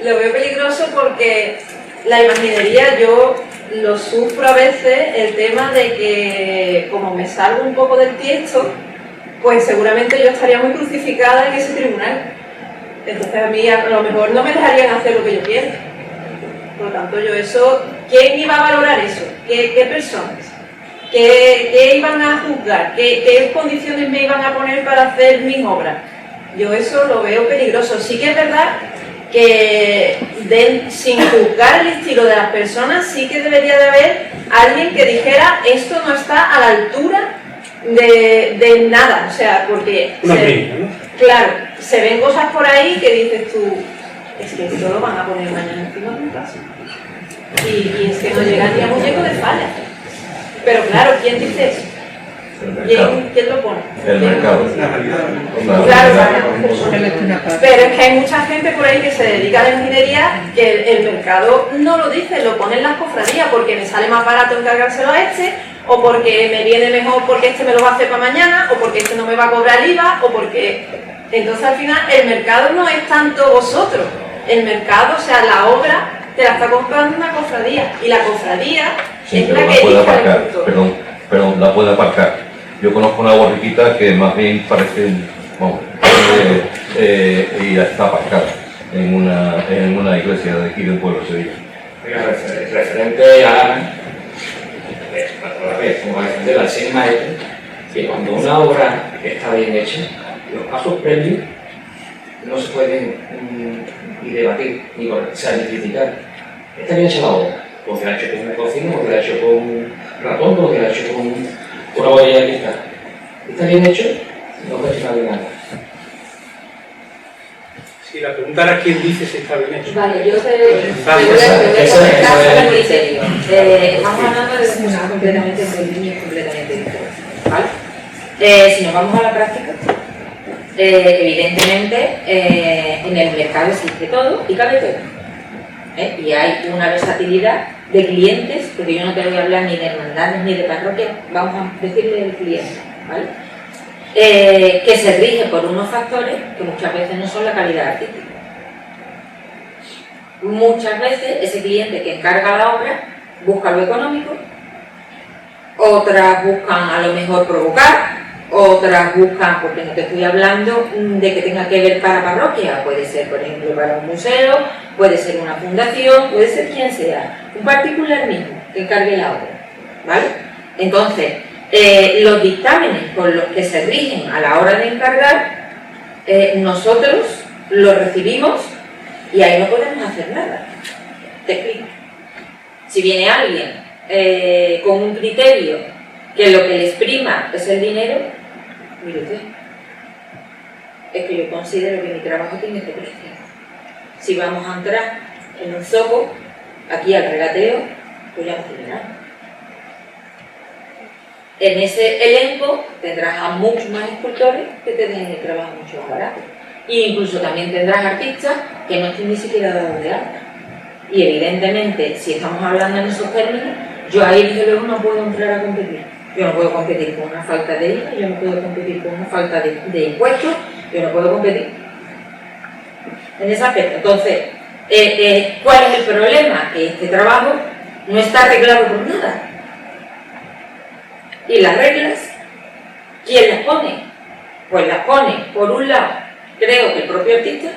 D: Lo veo peligroso porque la imaginería yo lo sufro a veces, el tema de que como me salgo un poco del tiesto, pues seguramente yo estaría muy crucificada en ese tribunal. Entonces a mí a lo mejor no me dejarían hacer lo que yo quiero. Por lo tanto yo eso, ¿quién iba a valorar eso? ¿Qué personas? ¿Qué iban a juzgar? ¿Qué condiciones me iban a poner para hacer mis obras? Yo eso lo veo peligroso. Sí que es verdad que sin juzgar el estilo de las personas, sí que debería de haber alguien que dijera esto no está a la altura de nada, o sea, porque claro, se ven cosas por ahí que dices tú, es que esto lo van a poner mañana encima de un caso y es que no llega ni a muñeco de falla, pero claro, ¿quién dice eso? ¿Quién lo pone?
H: El mercado.
D: Claro, pero es que hay mucha gente por ahí que se dedica a la ingeniería que el mercado no lo dice, lo ponen las cofradías porque me sale más barato encargárselo a este, o porque me viene mejor porque este me lo va a hacer para mañana, o porque este no me va a cobrar IVA, o porque... Entonces al final el mercado no es tanto vosotros, el mercado, o sea, la obra te la está comprando una cofradía, y la cofradía es la que elige al productor.
H: Pero la puede aparcar. Yo conozco una borriquita que más bien parece, vamos, y está aparcada en una iglesia de aquí del pueblo de Sevilla.
F: Referente a como referente a la serie maestra, que cuando una obra está bien hecha, los pasos previos no se pueden ni debatir, ni criticar. Está bien hecha la obra, porque la ha hecho con una cocina, porque la ha hecho con un ratón, porque la ha hecho con una botella de cristal. ¿Está bien hecho? No cuestiona de nada.
B: Si la pregunta era quién dice si está bien hecho.
C: Vale, yo te voy a comentar un criterio. Estamos hablando de cosas completamente muy líneas, completamente diferentes. ¿Vale? Si nos vamos a la práctica, evidentemente en el mercado existe todo y cabe todo. Y hay una versatilidad de clientes, porque yo no te voy a hablar ni de hermandades ni de parroquias, vamos a decirle del cliente, ¿vale? Que se rige por unos factores que muchas veces no son la calidad artística. Muchas veces ese cliente que encarga la obra busca lo económico, otras buscan a lo mejor provocar, otras buscan, porque no te estoy hablando de que tenga que ver para parroquia, puede ser, por ejemplo, para un museo, puede ser una fundación, puede ser quien sea, un particular mismo que encargue la obra, ¿vale? Entonces, los dictámenes con los que se rigen a la hora de encargar, nosotros los recibimos y ahí no podemos hacer nada. Te explico. Si viene alguien con un criterio que lo que les prima es el dinero, mire usted, es que yo considero que mi trabajo tiene este precio. Si vamos a entrar en un zoco, aquí al regateo, pues ya no tiene nada. En ese elenco tendrás a muchos más escultores que te den el trabajo mucho más barato. E incluso también tendrás artistas que no estén ni siquiera dados de alta. Y evidentemente, si estamos hablando en esos términos, yo ahí desde luego no puedo entrar a competir. Yo no puedo competir con una falta de IVA, yo no puedo competir con una falta de impuestos, yo no puedo competir en ese aspecto. Entonces, ¿cuál es el problema? Que este trabajo no está arreglado por nada. Y las reglas, ¿quién las pone? Pues las pone, por un lado, creo que el propio artista,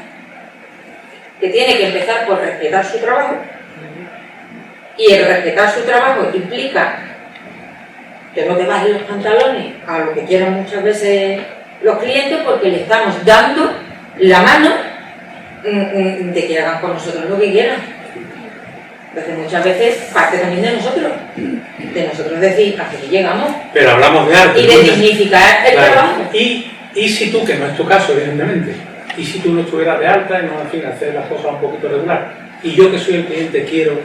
C: que tiene que empezar por respetar su trabajo, y el respetar su trabajo implica que no te bajes los pantalones a lo que quieran muchas veces los clientes, porque le estamos dando la mano de que hagan con nosotros lo que quieran. Entonces muchas veces parte también de nosotros decir hasta que llegamos.
B: Pero hablamos de arte.
C: Y de dignificar el trabajo.
B: Y si tú, que no es tu caso evidentemente, y si tú no estuvieras de alta y no, en fin, hacer las cosas un poquito regular, y yo que soy el cliente quiero,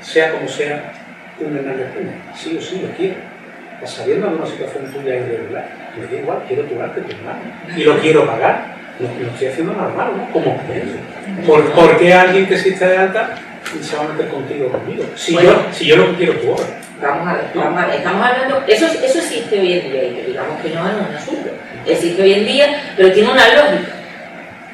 B: sea como sea, un Hernández Puna, sí o sí lo quiero, sabiendo de una situación tuya irregular, me da igual, quiero tu arte, tu mano, y lo quiero pagar, lo estoy haciendo normal, ¿no? Como pienso. ¿Por qué alguien que sí está de alta se va a meter contigo conmigo? Si yo lo que quiero es tu obra.
C: Vamos a ver, estamos hablando, eso existe hoy en día, y que digamos que no es un asunto, existe hoy en día, pero tiene una lógica,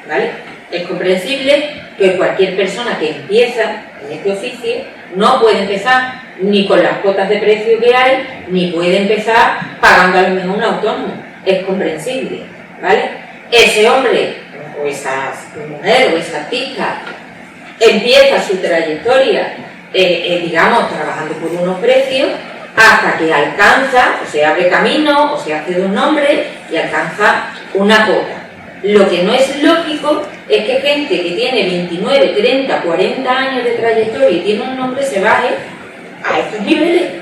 C: ¿vale? Es comprensible que cualquier persona que empieza en este oficio no puede empezar ni con las cuotas de precio que hay, ni puede empezar pagando a lo mejor un autónomo, es comprensible, ¿vale? Ese hombre, o esa mujer, o esa artista, empieza su trayectoria, digamos, trabajando por unos precios, hasta que alcanza, o se abre camino, o se hace de un nombre, y alcanza una cuota. Lo que no es lógico es que gente que tiene 29, 30, 40 años de trayectoria y tiene un nombre se baje a estos niveles,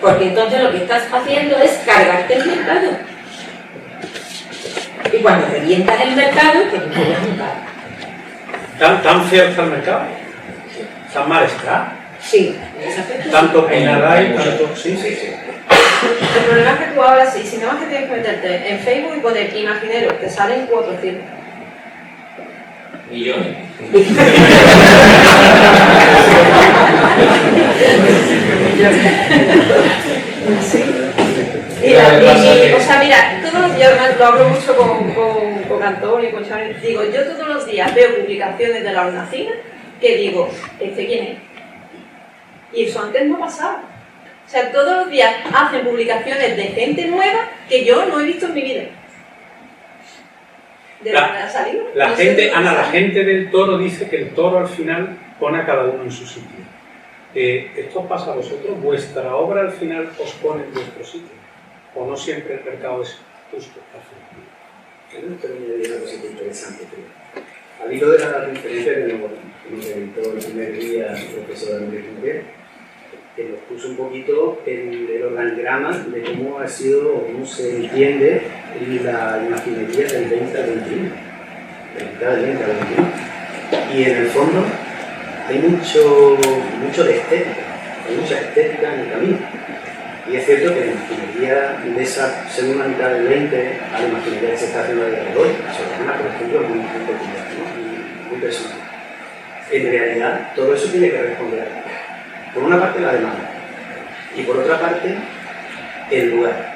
C: porque entonces lo que estás haciendo es cargarte el mercado. Y cuando revientas el mercado, te empiezas a montar.
B: ¿Tan feo está el mercado? ¿Tan mal está?
C: Sí, en ese aspecto.
B: Tanto en la RAI, tanto... Sí.
D: El problema es que tú ahora sí, si no más que tienes que meterte en Facebook y poner imaginero, te salen 400
F: millones.
D: Sí. O sea, mira, todos los días, lo hablo mucho con Antonio y con Xavi, digo, yo todos los días veo publicaciones de la hornacina que digo, ¿quién es? Y eso antes no pasaba. O sea, todos los días hacen publicaciones de gente nueva que yo no he visto en mi vida. ¿De dónde ha salido?
B: La gente del toro dice que el toro al final pone a cada uno en su sitio. ¿Esto os pasa a vosotros? ¿Vuestra obra al final os pone en vuestro sitio? ¿O no siempre el mercado es justo al final?
G: Yo no terminaría una cosita interesante, creo. Al hilo de la diferencia que nos evitó el primer día el profesor Andrés Muguer, que nos puso un poquito el organigrama de cómo ha sido o cómo se entiende la imaginería del 20 al 21, del mitad del 20 al 21. Y en el fondo hay mucho de estética, hay mucha estética en el camino. Y es cierto que la imaginería de esa segunda mitad del 20 a la imaginería que se está haciendo de hoy, Soriana, por ejemplo, es muy peculiar, ¿no? muy personal. En realidad, todo eso tiene que responder a por una parte la demanda y por otra parte el lugar.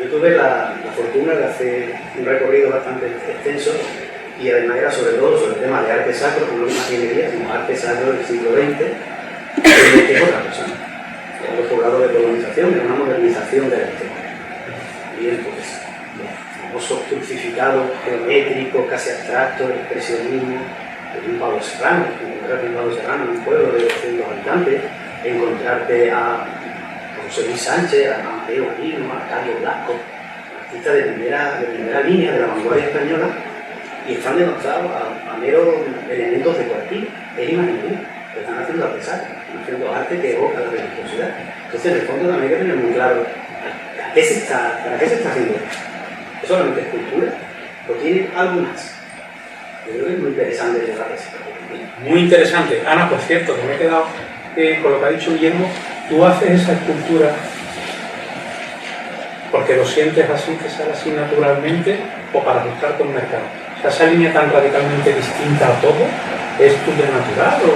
G: Yo tuve la fortuna de hacer un recorrido bastante extenso y además era sobre todo sobre el tema de arte sacro, no imaginería, sino arte sacro del siglo XX, que es otra persona. Era un poblado de colonización, era una modernización de la estética. también pues los famosos crucificados geométricos, casi abstractos, el expresionismo, un Pablo Serrano, encontrarte un Pablo Serrano en un pueblo de 200 habitantes, encontrarte a José Luis Sánchez, a Amadeo Aquino, a Carlos Blasco, artistas de primera línea de la vanguardia española, y están denostados a meros elementos decorativos, es imaginería, lo están haciendo a pesar, están haciendo arte que evoca la religiosidad. Entonces, en el fondo también hay que tener muy claro para qué se está haciendo esto. ¿Es solamente escultura? ¿O tiene algo más? Yo creo que es muy interesante el debate.
B: Muy interesante. Ana, por cierto, que me he quedado con lo que ha dicho Guillermo, tú haces esa escultura porque lo sientes así, que sale así naturalmente, o para ajustarte a un mercado. O sea, esa línea tan radicalmente distinta a todo, ¿es tuya natural o...?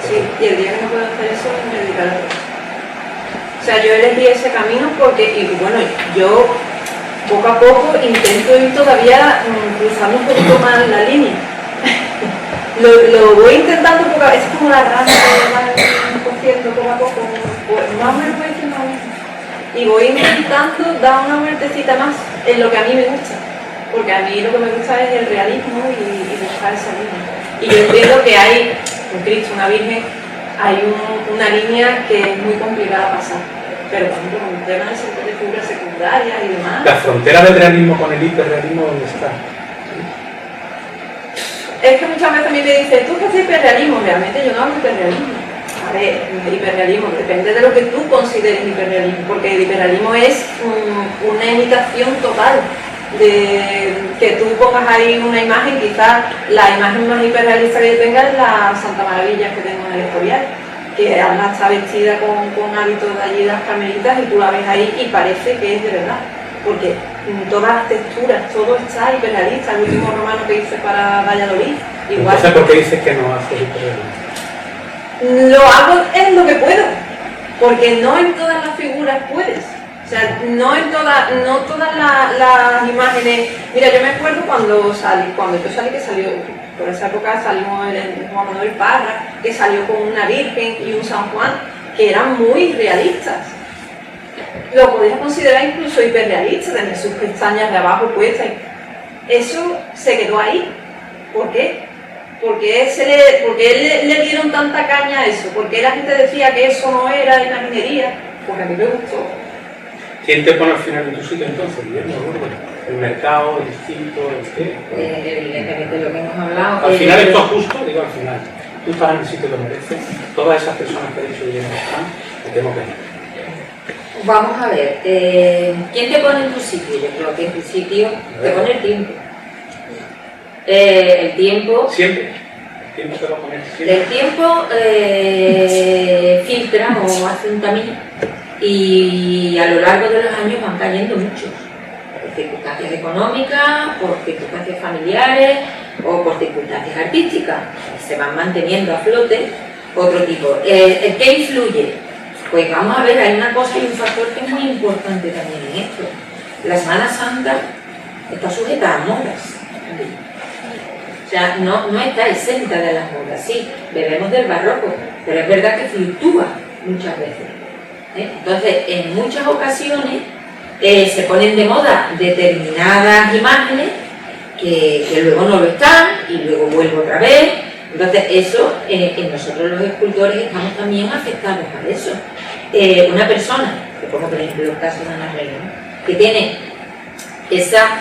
D: Sí, y el día que no puedo hacer eso, me dedicaré a eso. O sea, yo elegí ese camino porque, y bueno, yo poco a poco intento ir todavía cruzando un poquito más la línea. lo voy intentando porque es como la rama que va cogiendo poco a poco, pues, más o menos voy diciendo lo mismo. Y voy intentando dar una vueltecita más en lo que a mí me gusta, porque a mí lo que me gusta es el realismo y buscar esa línea. Y yo entiendo que hay un Cristo, una Virgen, hay una línea que es muy complicada pasar, pero por ejemplo con el tema de figuras secundarias y demás.
B: ¿La frontera del realismo con el hiperrealismo dónde está?
D: Es que muchas veces a mí me dicen, ¿tú qué haces hiperrealismo? Realmente yo no hago hiperrealismo. A ver, hiperrealismo depende de lo que tú consideres hiperrealismo, porque el hiperrealismo es una imitación total. De que tú pongas ahí una imagen, quizás la imagen más hiperrealista que yo tenga es la Santa Maravilla que tengo en el Escorial, que además está vestida con hábitos de allí de las carmelitas y tú la ves ahí y parece que es de verdad, porque todas las texturas, todo está hiperrealista. El último romano que hice para Valladolid, igual.
B: Entonces, ¿por qué dices que no haces hiperrealismo?
D: Lo hago en lo que puedo, porque no en todas las figuras puedes. O sea, no todas las imágenes. Mira, yo me acuerdo cuando yo salí, que salió, por esa época salió el Juan Manuel Parra, que salió con una Virgen y un San Juan, que eran muy realistas. Lo podías considerar incluso hiperrealista, tener sus pestañas de abajo puestas. Eso se quedó ahí. ¿Por qué? Porque le dieron tanta caña a eso, porque la gente decía que eso no era imaginería, porque a mí me gustó.
B: ¿Quién te pone al final de tu sitio entonces, Guillermo? ¿El mercado, el distinto, el qué?
C: Evidentemente lo que hemos hablado.
B: Al final esto es justo, digo al final. Tú estás en el sitio que mereces, todas esas personas que he dicho Guillermo están, me temo que no.
C: Vamos a ver, ¿quién te pone en tu sitio? Yo creo que en tu sitio te pone el tiempo. El tiempo...
B: Siempre. El tiempo te va a poner siempre.
C: El tiempo filtra o hace un camino. Y a lo largo de los años van cayendo muchos, por circunstancias económicas, por circunstancias familiares o por circunstancias artísticas. Se van manteniendo a flote otro tipo. ¿El qué influye? Pues vamos a ver, hay una cosa y un factor que es muy importante también en esto. La Semana Santa está sujeta a modas. O sea, no está exenta de las modas. Sí, bebemos del barroco, pero es verdad que fluctúa muchas veces. Entonces, en muchas ocasiones se ponen de moda determinadas imágenes que luego no lo están y luego vuelve otra vez. Entonces, eso, en nosotros los escultores estamos también afectados a eso. Una persona, que pongo por ejemplo los casos de Ana Reina, ¿no?, que tiene esa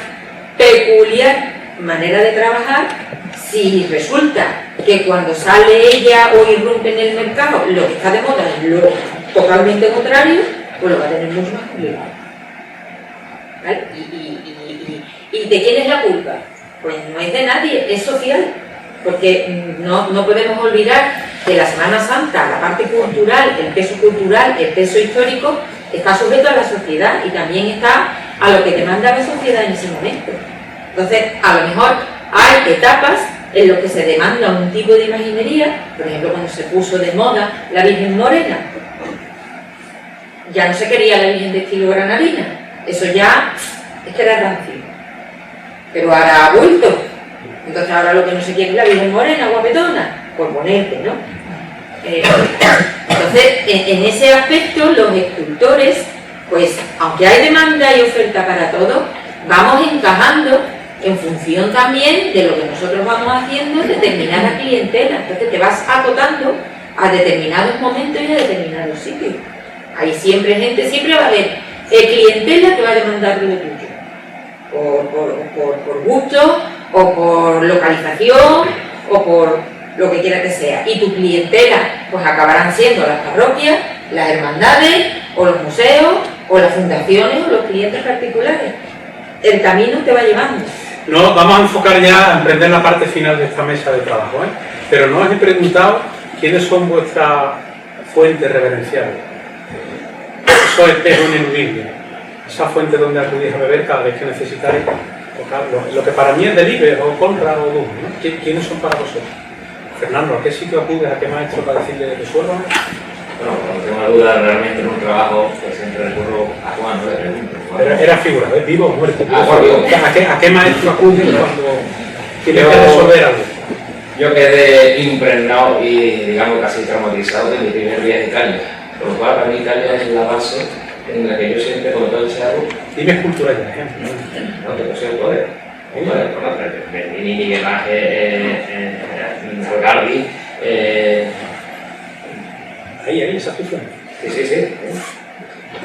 C: peculiar manera de trabajar, si resulta que cuando sale ella o irrumpe en el mercado lo que está de moda es lo totalmente contrario, pues lo va a tener mucho más complicado. ¿Vale? ¿Y de quién es la culpa? Pues no es de nadie, es social, porque no podemos olvidar que la Semana Santa, la parte cultural, el peso histórico, está sujeto a la sociedad y también está a lo que demanda la sociedad en ese momento. Entonces, a lo mejor hay etapas en las que se demanda un tipo de imaginería, por ejemplo, cuando se puso de moda la Virgen Morena, ya no se quería la Virgen de estilo granadina, eso ya es que era rancio, pero ahora ha vuelto. Entonces ahora lo que no se quiere es la Virgen Morena, guapetona, por ponerte, ¿no? Entonces, en ese aspecto, los escultores pues aunque hay demanda y oferta para todo, vamos encajando en función también de lo que nosotros vamos haciendo en determinada clientela. Entonces te vas acotando a determinados momentos y a determinados sitios. Hay siempre gente, siempre va a haber clientela que va a demandar lo tuyo, por gusto, o por localización, o por lo que quiera que sea. Y tu clientela pues acabarán siendo las parroquias, las hermandades, o los museos, o las fundaciones, o los clientes particulares. El camino te va llevando.
B: No, vamos a enfocar ya a emprender la parte final de esta mesa de trabajo, ¿eh? Pero no os he preguntado quiénes son vuestras fuentes reverenciales. Esos espejos ineludibles, esa fuente donde acudís a beber cada vez que necesitáis tocarlo. Lo que para mí es Delibes o Conrad o Dum, ¿no? ¿Quiénes son para vosotros? Fernando, ¿a qué sitio acudes, a qué maestro para decirle de suelo?
F: Bueno, cuando tengo una duda realmente en un trabajo, pues siempre recurro a Juan, no le pregunto.
B: Pero era figura, ¿ves? ¿Vivo o muerto?
F: Vivo.
B: ¿A qué maestro acudes cuando tienes que resolver algo?
F: Yo quedé impregnado y, digamos, casi traumatizado de mi primer viaje a Italia. Por lo cual, para mí Italia es la base en la que yo siempre, cuando todo ese algo...
B: Dime escultura ya, ejemplo.
F: No, que posee el poder. Bernini, Miguel Ángel, Rogardi...
B: Ahí, esa es tu fuente.
F: Sí.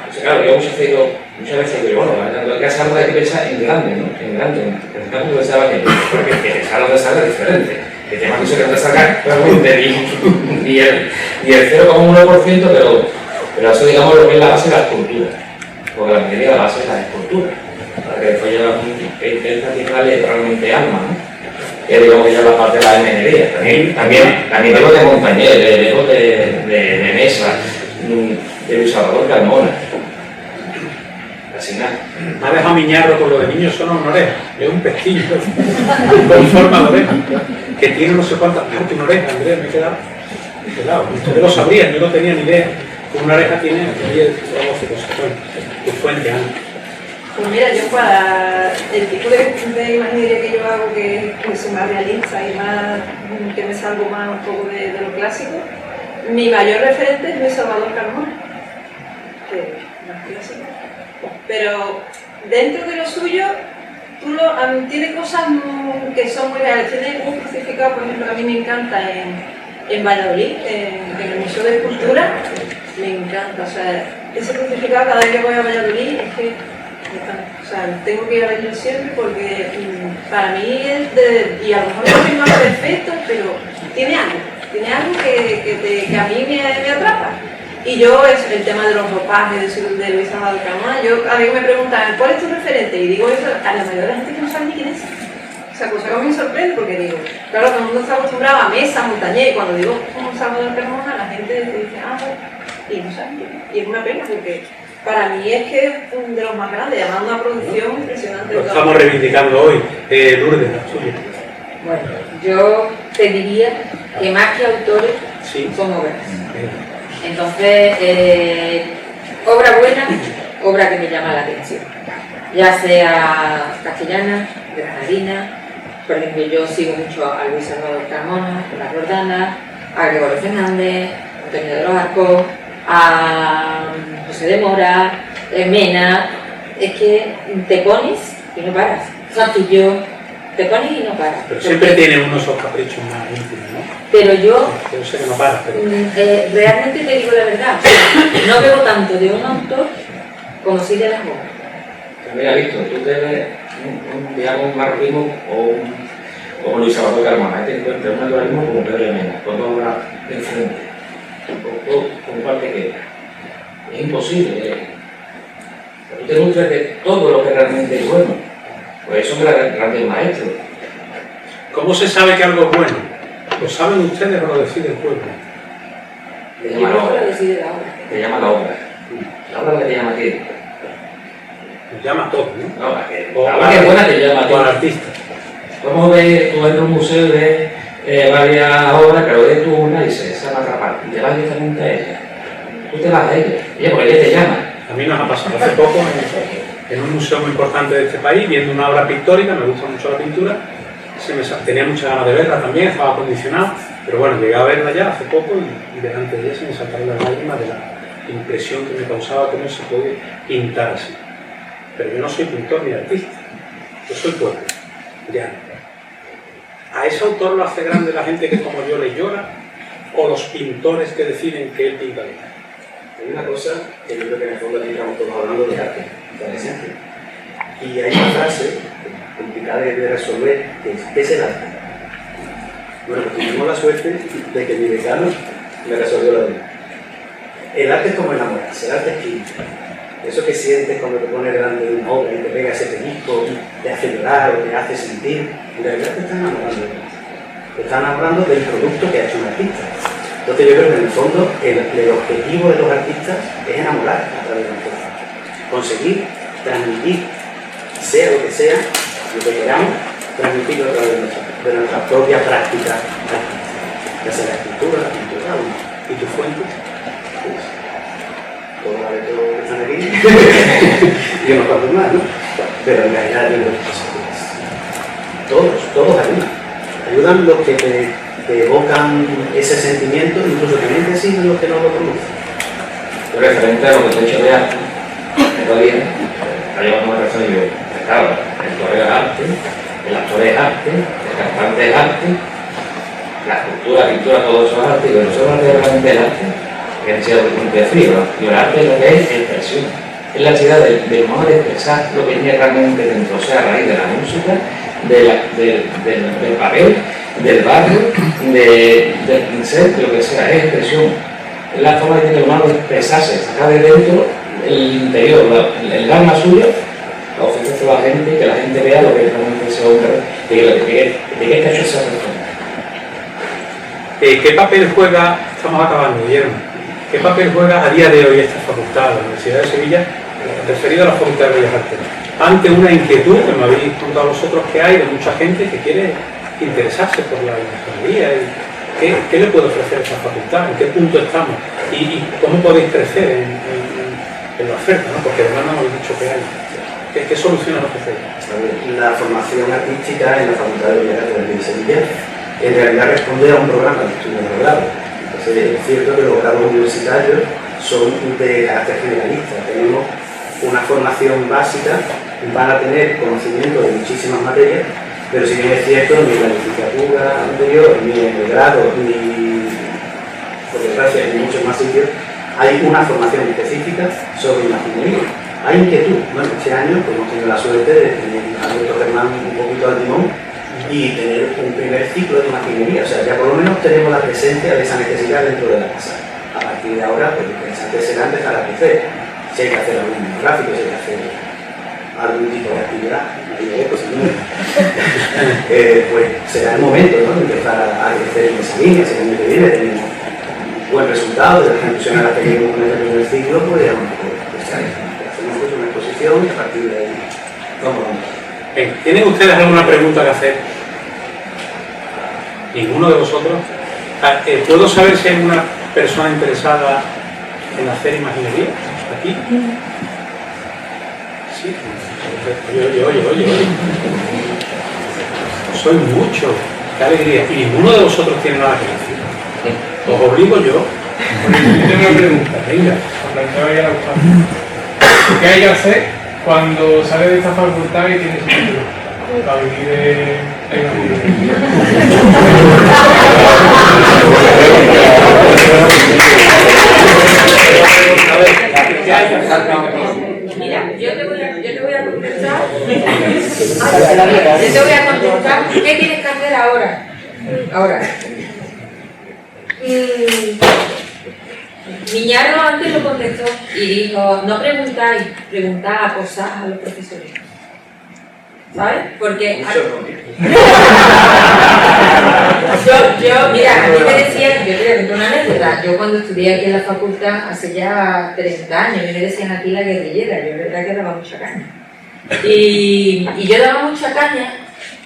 F: Pues claro, yo muchas veces digo, bueno, cuando hay que hacer algo hay que pensar en grande, ¿no? En grande. En el campo pensaba que pensar de salga es diferente. El tema que se trata de sacar ni el 0,1%, pero eso digamos lo que es la base de la escultura. Porque la minería la base es la escultura. Para que después lleva que intenta tirarle realmente alma, ¿no? Que digamos que ya la parte de la minería. También tengo de Montañés, de Mesa, de Luis Salvador Carmona. Casi nada.
B: Me ha dejado Miñarro con lo de niños son honores. Es un pestillo con forma de oreja, que tiene no sé cuántas partes una oreja. Andrés, me he quedado helado. Ustedes lo sabrían, yo no tenía ni idea. Una oreja tiene 10 o 12 cosas. Bueno, tu fuente, Ana.
D: Pues mira, yo para el tipo de imaginería que yo hago, que es más realista y más que me salgo más un poco de lo clásico, mi mayor referente es Luis Salvador Carmona, que es más clásico. Pero dentro de lo suyo, tiene cosas que son muy reales. Tiene un crucificado, por ejemplo, que a mí me encanta en Valladolid, en el Museo de Escultura, me encanta. O sea, ese crucificado cada vez que voy a Valladolid es que tengo que ir a verlo siempre porque para mí es y a lo mejor no es más perfecto, pero tiene algo que a mí me atrapa. Y yo, el tema de los ropajes de Luis Salvador Carmona, a mí me preguntan, ¿cuál es tu referente? Y digo eso, a la mayoría de la gente que no sabe ni quién es. O sea, cosa que a mí me sorprende porque digo, claro, todo el mundo está acostumbrado a Mesa, Montañés, y cuando digo Salvador Carmona, la gente dice, y no sabe quién es. Y es una pena porque para mí es que es de los más grandes, llamando una producción impresionante.
B: Lo estamos reivindicando hoy. Lourdes, la suya.
C: Bueno, yo te diría que más que autores son obras. Entonces, obra buena, obra que me llama la atención. Ya sea castellana, granadina, por ejemplo, yo sigo mucho a Luis Salvador Carmona, a la Jordana, a Gregorio Fernández, a Antonio de los Arcos, a José de Mora, Mena. Es que te pones y no paras. Santillo, te pones y no paras.
B: Pero siempre tiene unos esos caprichos más íntimos, ¿no?
C: Pero yo
B: sé que no paras, pero...
C: realmente te digo la verdad, no bebo tanto de un autor como si de las obras.
F: Mira, Víctor, tú te ves un marroquismo o Luis Salvador Carmona, te encuentras un naturalismo como Pedro de Mena, con dos obras de enfrente, con cuál te queda. Es imposible. Tú te nutres de todo lo que realmente es bueno. Pues son grandes maestros.
B: ¿Cómo se sabe que algo es bueno? ¿Lo saben ustedes o lo decide el pueblo?
F: Te llama la obra.
C: Decide la obra.
F: Te llama la obra. La obra que te llama a ti.
B: Nos llama a todos, ¿no?
F: No, la que es buena te llama a ti.
B: O al artista.
F: Vamos a ver, tú entras a un museo de varias obras, pero ves tú una y esa va a atrapar. Y te vas directamente a ella. Tú te vas a ella. Ella, porque ella te llama.
B: A mí nos ha pasado hace poco en un museo muy importante de este país, viendo una obra pictórica, me gusta mucho la pintura, tenía muchas ganas de verla también, estaba acondicionado, pero bueno, llegué a verla ya hace poco y delante de ella se me saltaron las lágrimas impresión que me causaba cómo se puede pintar así. Pero yo no soy pintor ni artista, yo soy poeta, ya. ¿A ese autor lo hace grande la gente que como yo le llora o los pintores que deciden que él pinta bien?
G: Hay una cosa que yo creo que en el fondo aquí estamos todos hablando de arte, de esencia. Y hay una frase complicada de resolver, que es ¿qué es el arte? Bueno, pues tuvimos la suerte de que mi decano me resolvió la vida. El arte es como enamorarse, el arte es química. Eso que sientes cuando te pones delante de una obra y te pega ese pellizco y te hace llorar o te hace sentir, en realidad te está enamorando de ti. Te está enamorando del producto que ha hecho un artista. Entonces yo creo que en el fondo el objetivo de los artistas es enamorar a través de nosotros. Conseguir transmitir, sea lo que sea, lo que queramos, transmitirlo a través de nuestra propia práctica artística. Ya sea la escultura, la pintura, y tu fuente. Pues, todo vale todo que están aquí. Y unos cuantos más, ¿no? Pero en realidad yo creo que todos ayudan. Ayudan los que te evocan ese sentimiento, incluso también te siguen los que no lo producen.
F: Referente a lo que te he dicho de arte, todavía ha llevado una razón y yo, claro, el torero es arte, el actor es arte, el cantante es arte, la escultura, la pintura, todo eso es arte, y bueno, eso es realmente el arte, que han sido de frío, ¿no? Y el arte es lo que es expresión, es la necesidad del modo de expresar lo que tiene realmente dentro, o sea, a raíz de la música, del papel, del barrio, del pincel, de lo que sea, es expresión. Es la forma que tiene el humano de expresarse, sacar de dentro el interior, el alma suya, ofrecerse a la gente y que la gente vea lo que realmente ese hombre, de qué está hecho esa persona.
B: ¿Qué papel juega, estamos acabando, Guillermo, qué papel juega a día de hoy esta facultad, la Universidad de Sevilla, referido a la Facultad de Bellas Artes, ante una inquietud que me habéis contado vosotros que hay de mucha gente que quiere interesarse por la ingeniería? ¿Qué le puede ofrecer esta facultad? ¿En qué punto estamos? ¿Y cómo podéis crecer en la oferta? ¿No? Porque además no me habéis dicho que hay. ¿Qué soluciones ofrecéis?
G: La formación artística en la Facultad de Bellas Artes de Sevilla en realidad responde a un programa de estudio de grado. Entonces es cierto que los grados universitarios son de carácter generalista. Tenemos una formación básica, van a tener conocimiento de muchísimas materias, pero si bien es cierto, ni la licenciatura anterior, ni en el grado, ni por desgracia en muchos más sitios, hay una formación específica sobre imaginería. Hay inquietud. Bueno, este año pues, hemos tenido la suerte de tener a Alberto Germán un poquito al timón y tener un primer ciclo de imaginería. O sea, ya por lo menos tenemos la presencia de esa necesidad dentro de la casa. A partir de ahora, pues lo interesante será empezar a crecer. Si hay que hacer algún gráfico, si hay que hacer algún tipo de actividad, pues será el momento, ¿no?, de empezar a crecer en esa línea. Si el año que viene tenemos un buen resultado de las conclusiones a las que llegamos con el primer ciclo, pues ya hacemos pues una exposición y a partir de ahí vamos.
B: ¿Tienen ustedes alguna pregunta que hacer? ¿Ninguno de vosotros? ¿Puedo saber si hay una persona interesada en hacer imaginería aquí? Sí. Oye. Soy mucho. Qué alegría. Y ninguno de vosotros tiene nada que decir. Os obligo yo.
I: Yo tengo una pregunta.
B: Venga.
I: ¿Qué hay que hacer cuando sale de esta facultad y tiene su título? Para vivir de
C: Mira, yo te voy a contestar. ¿Qué tienes que hacer ahora? Miñarro antes lo contestó y dijo, no preguntáis, preguntad, acosad a los profesores. ¿Sabes? Porque... mira, a mí me decían, yo te voy a contar una anécdota, yo cuando estudié aquí en la facultad hace ya 30 años, a mí me decían aquí la guerrillera, yo de verdad que daba mucha caña. Y yo daba mucha caña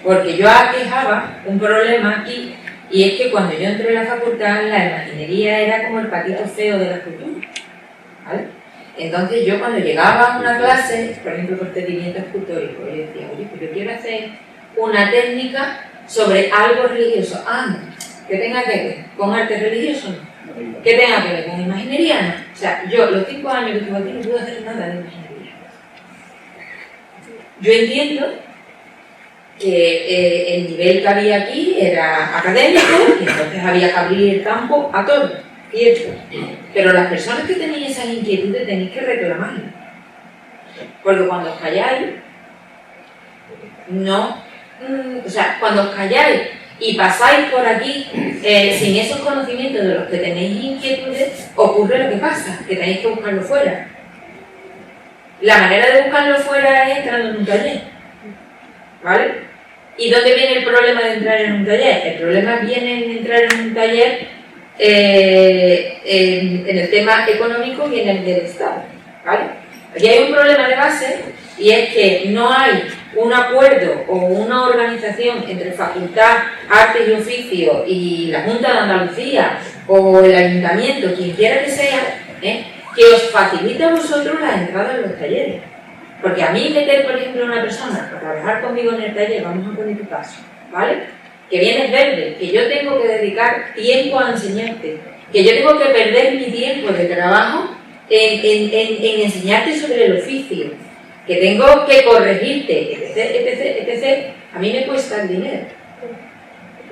C: porque yo aquejaba un problema aquí, y es que cuando yo entré en la facultad, la imaginería era como el patito feo de la escultura, ¿vale? Entonces yo cuando llegaba a una clase, por ejemplo procedimiento escultórico, yo decía, oye, pues yo quiero hacer una técnica sobre algo religioso. ¿Qué tenga que ver con arte religioso? No. ¿Qué tenga que ver con imaginería? No. O sea, yo los 5 años que estuve aquí no pude hacer nada de imaginería. Yo entiendo que el nivel que había aquí era académico y entonces había que abrir el campo a todos, cierto. Pero las personas que tenéis esas inquietudes tenéis que reclamarlas. Porque cuando os calláis, no, o sea, cuando os calláis y pasáis por aquí sin esos conocimientos de los que tenéis inquietudes, ocurre lo que pasa, que tenéis que buscarlo fuera. La manera de buscarlo fuera es entrando en un taller, ¿vale? ¿Y dónde viene el problema de entrar en un taller? El problema viene en entrar en un taller en el tema económico y en el del Estado, ¿vale? Aquí hay un problema de base y es que no hay un acuerdo o una organización entre Facultad, Artes y Oficios y la Junta de Andalucía o el Ayuntamiento, quien quiera que sea, que os facilite a vosotros la entrada en los talleres. Porque a mí meter, por ejemplo, a una persona a trabajar conmigo en el taller, vamos a poner tu caso, ¿vale? Que vienes verde, que yo tengo que dedicar tiempo a enseñarte, que yo tengo que perder mi tiempo de trabajo en enseñarte sobre el oficio, que tengo que corregirte, etc. A mí me cuesta el dinero.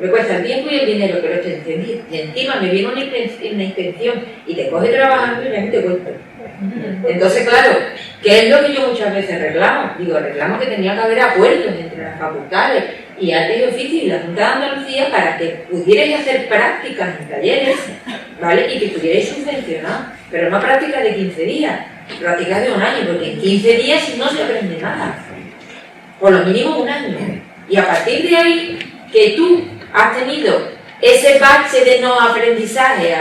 C: Me cuesta el tiempo y el dinero, pero te entendí. Y encima me viene una intención y te coge trabajando y ya no te cuesta. Entonces, claro, ¿qué es lo que yo muchas veces reclamo? Digo, reclamo que tenía que haber acuerdos entre las facultades y Artes y Oficios y la Junta de Andalucía para que pudierais hacer prácticas en talleres, ¿vale? Y que pudierais subvencionar, pero no prácticas de 15 días, prácticas de un año, porque en 15 días no se aprende nada, por lo mínimo un año. Y a partir de ahí, que tú has tenido ese bache de no aprendizaje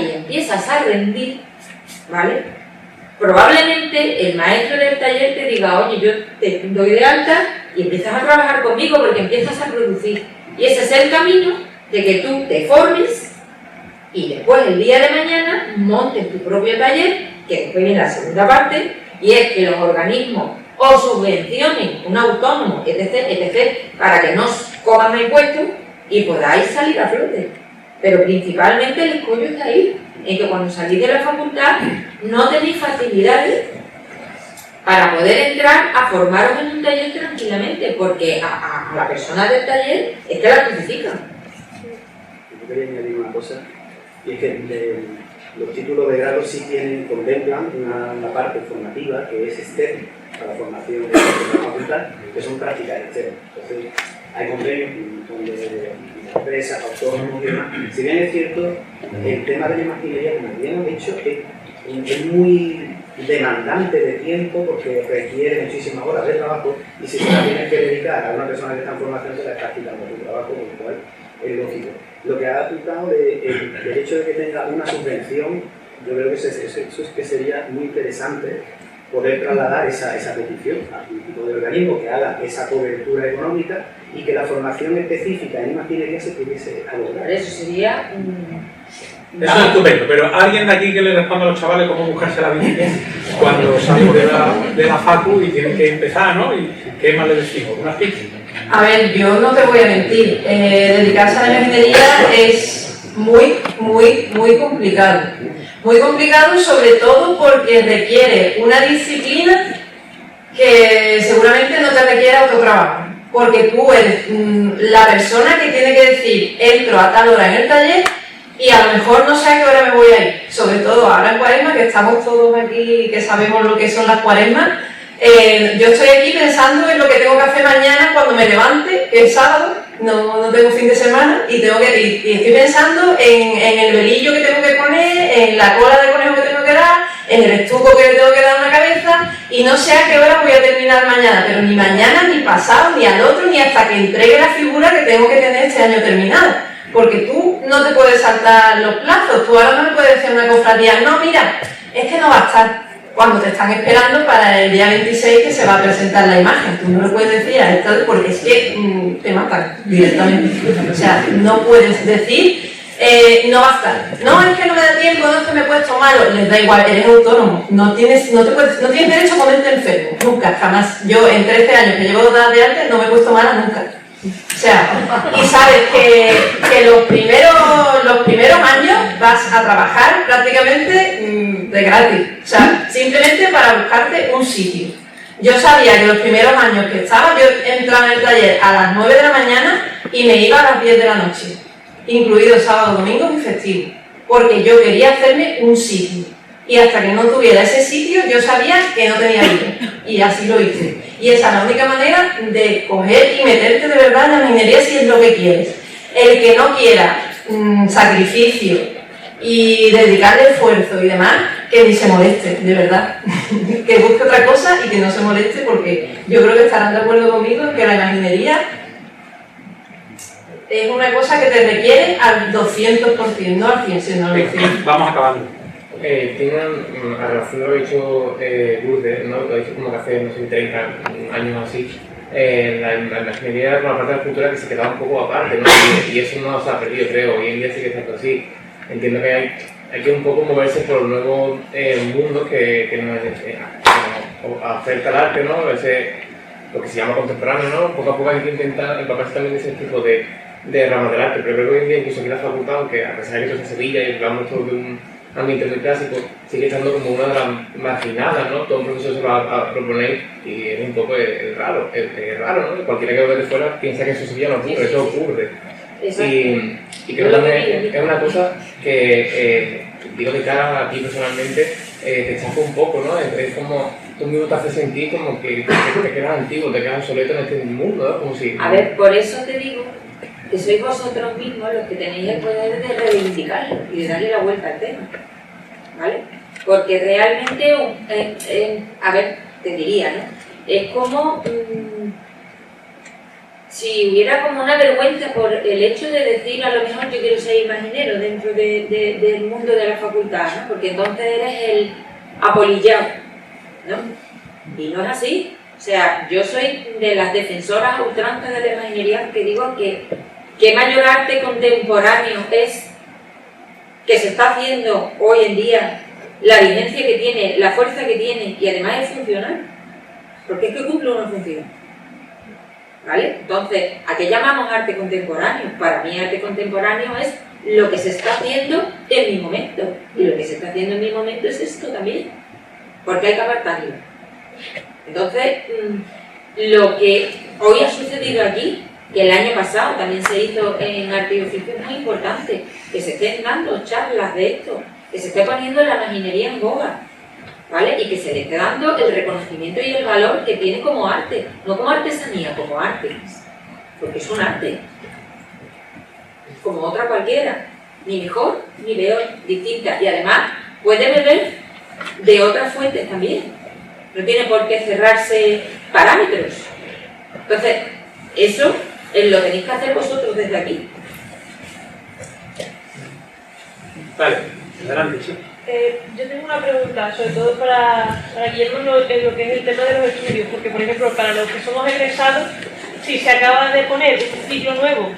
C: y empiezas a rendir, ¿vale? Probablemente el maestro del taller te diga, oye, yo te doy de alta y empiezas a trabajar conmigo porque empiezas a producir. Y ese es el camino de que tú te formes y después el día de mañana montes tu propio taller, que después viene la segunda parte, y es que los organismos os subvencionen un autónomo, etc., para que no os coman impuestos y podáis salir a flote. Pero principalmente el escollo está ahí, en que cuando salís de la facultad no tenéis facilidades para poder entrar a formaros en un taller tranquilamente, porque a la persona del taller es que la crucifican.
G: Yo quería añadir una cosa, y es que los títulos de grado sí contemplan una parte formativa que es externa a la formación de la facultad, que son prácticas externas. Entonces, hay convenios de empresas, autónomos y demás. Si bien es cierto, el tema de la imaginería, como bien han dicho, es muy demandante de tiempo porque requiere muchísimas horas de trabajo y si se la tienes que dedicar a una persona que está en formación, se la está quitando tu trabajo, con lo cual es lógico. Lo que ha apuntado el hecho de que tenga una subvención, yo creo que eso es que sería muy interesante poder trasladar esa petición a un tipo de organismo que haga esa cobertura económica y que la formación específica en imaginería se pudiese abordar.
C: Eso sería
B: Eso es estupendo, pero alguien de aquí que le responda a los chavales cómo buscarse la vida cuando salen de la facu y tienen que empezar, ¿no? ¿Y qué más les decimos? ¿Unas tips?
D: A ver, yo no te voy a mentir, dedicarse a la imaginería es muy complicado. Muy complicado, sobre todo porque requiere una disciplina que seguramente no te requiere autotrabajo. Porque tú eres la persona que tiene que decir, entro a tal hora en el taller y a lo mejor no sé a qué hora me voy a ir. Sobre todo ahora en Cuaresma, que estamos todos aquí, que sabemos lo que son las Cuaresmas. Yo estoy aquí pensando en lo que tengo que hacer mañana cuando me levante, que es sábado, no tengo fin de semana, y estoy pensando en el velillo que tengo que poner, en la cola de conejo que tengo que dar, en el estuco que le tengo que dar a la cabeza, y no sé a qué hora voy a terminar mañana, pero ni mañana, ni pasado, ni al otro, ni hasta que entregue la figura que tengo que tener este año terminada. Porque tú no te puedes saltar los plazos, tú ahora no me puedes decir una cofradía, no, mira, es que no va a estar. Cuando te están esperando para el día 26 que se va a presentar la imagen. Tú no lo puedes decir a esto porque es que te matan directamente. O sea, no puedes decir, no va a estar. No, es que no me da tiempo, no es que me he puesto malo. Les da igual, eres autónomo. No tienes derecho a ponerte enfermo. Nunca, jamás. Yo en 13 años que llevo de arte no me he puesto mala nunca.
J: O sea, y sabes que los primeros años vas a trabajar prácticamente de gratis. O sea, simplemente para buscarte un sitio. Yo sabía que los primeros años que estaba, yo entraba en el taller a las 9 de la mañana y me iba a las 10 de la noche, incluido sábado, domingo y festivo, porque yo quería hacerme un sitio. Y hasta que no tuviera ese sitio, yo sabía que no tenía vida. Y así lo hice. Y esa es la única manera de coger y meterte de verdad en la minería si es lo que quieres. El que no quiera sacrificio y dedicarle esfuerzo y demás, que ni se moleste, de verdad. Que busque otra cosa y que no se moleste, porque yo creo que estarán de acuerdo conmigo en que la imaginería es una cosa que te requiere al 200%, no al 100%, sino al 200%.
B: Vamos acabando.
I: Tiene a relación lo que ha dicho Lourdes, ¿no? Que ha dicho como que hace, no sé, 30 años así, la imaginería era una parte de la cultura que se quedaba un poco aparte, ¿no? Y eso no se ha perdido, creo. Hoy en día sí que está así. Entiendo que hay que un poco moverse por el nuevo mundo que nos oferta el arte, ¿no? Lo que se llama contemporáneo, ¿no? Poco a poco hay que intentar empaparse también de ese tipo de ramas del arte, pero creo que hoy en día incluso aquí en la facultad, aunque a pesar de que esto es en Sevilla y hablamos todo de un ambiente muy clásico, sigue estando como una de las marginadas, ¿no? Todo un profesor se va a proponer y es un poco raro, ¿no? Cualquiera que lo ve de fuera piensa que eso en Sevilla no ocurre, eso ocurre. Y creo que también es una cosa que, digo de cara a ti personalmente, te chafa un poco, ¿no? Es como, tú mismo te haces sentir como que te quedas antiguo, te quedas obsoleto en este mundo, ¿no? Como si...
C: A ver, por eso te digo que sois vosotros mismos los que tenéis el poder de reivindicarlo y de darle la vuelta al tema, ¿vale? Porque realmente, a ver, te diría, ¿no? Es como si hubiera como una vergüenza por el hecho de decir a lo mejor yo quiero ser imaginero dentro del mundo de la facultad, ¿no? Porque entonces eres el apolillado, ¿no? Y no es así. O sea, yo soy de las defensoras a ultranza de la imaginería que digo que mayor arte contemporáneo es que se está haciendo hoy en día, la vigencia que tiene, la fuerza que tiene y además es funcional, porque es que cumple una función, ¿vale? Entonces, ¿a qué llamamos arte contemporáneo? Para mí arte contemporáneo es lo que se está haciendo en mi momento, y lo que se está haciendo en mi momento es esto también, porque hay que apartarlo. Entonces, lo que hoy ha sucedido aquí, que el año pasado también se hizo en Arte y Oficio, es muy importante, que se estén dando charlas de esto, que se esté poniendo la imaginería en boga, ¿vale? Y que se le esté dando el reconocimiento y el valor que tiene como arte, no como artesanía, como arte, porque es un arte, como otra cualquiera, ni mejor ni peor, distinta, y además puede beber de otras fuentes también, no tiene por qué cerrarse parámetros. Entonces, eso lo tenéis que hacer vosotros desde aquí.
B: Vale, adelante, sí.
K: Yo tengo una pregunta, sobre todo para Guillermo, en lo que es el tema de los estudios, porque por ejemplo, para los que somos egresados, si se acaba de poner un ciclo nuevo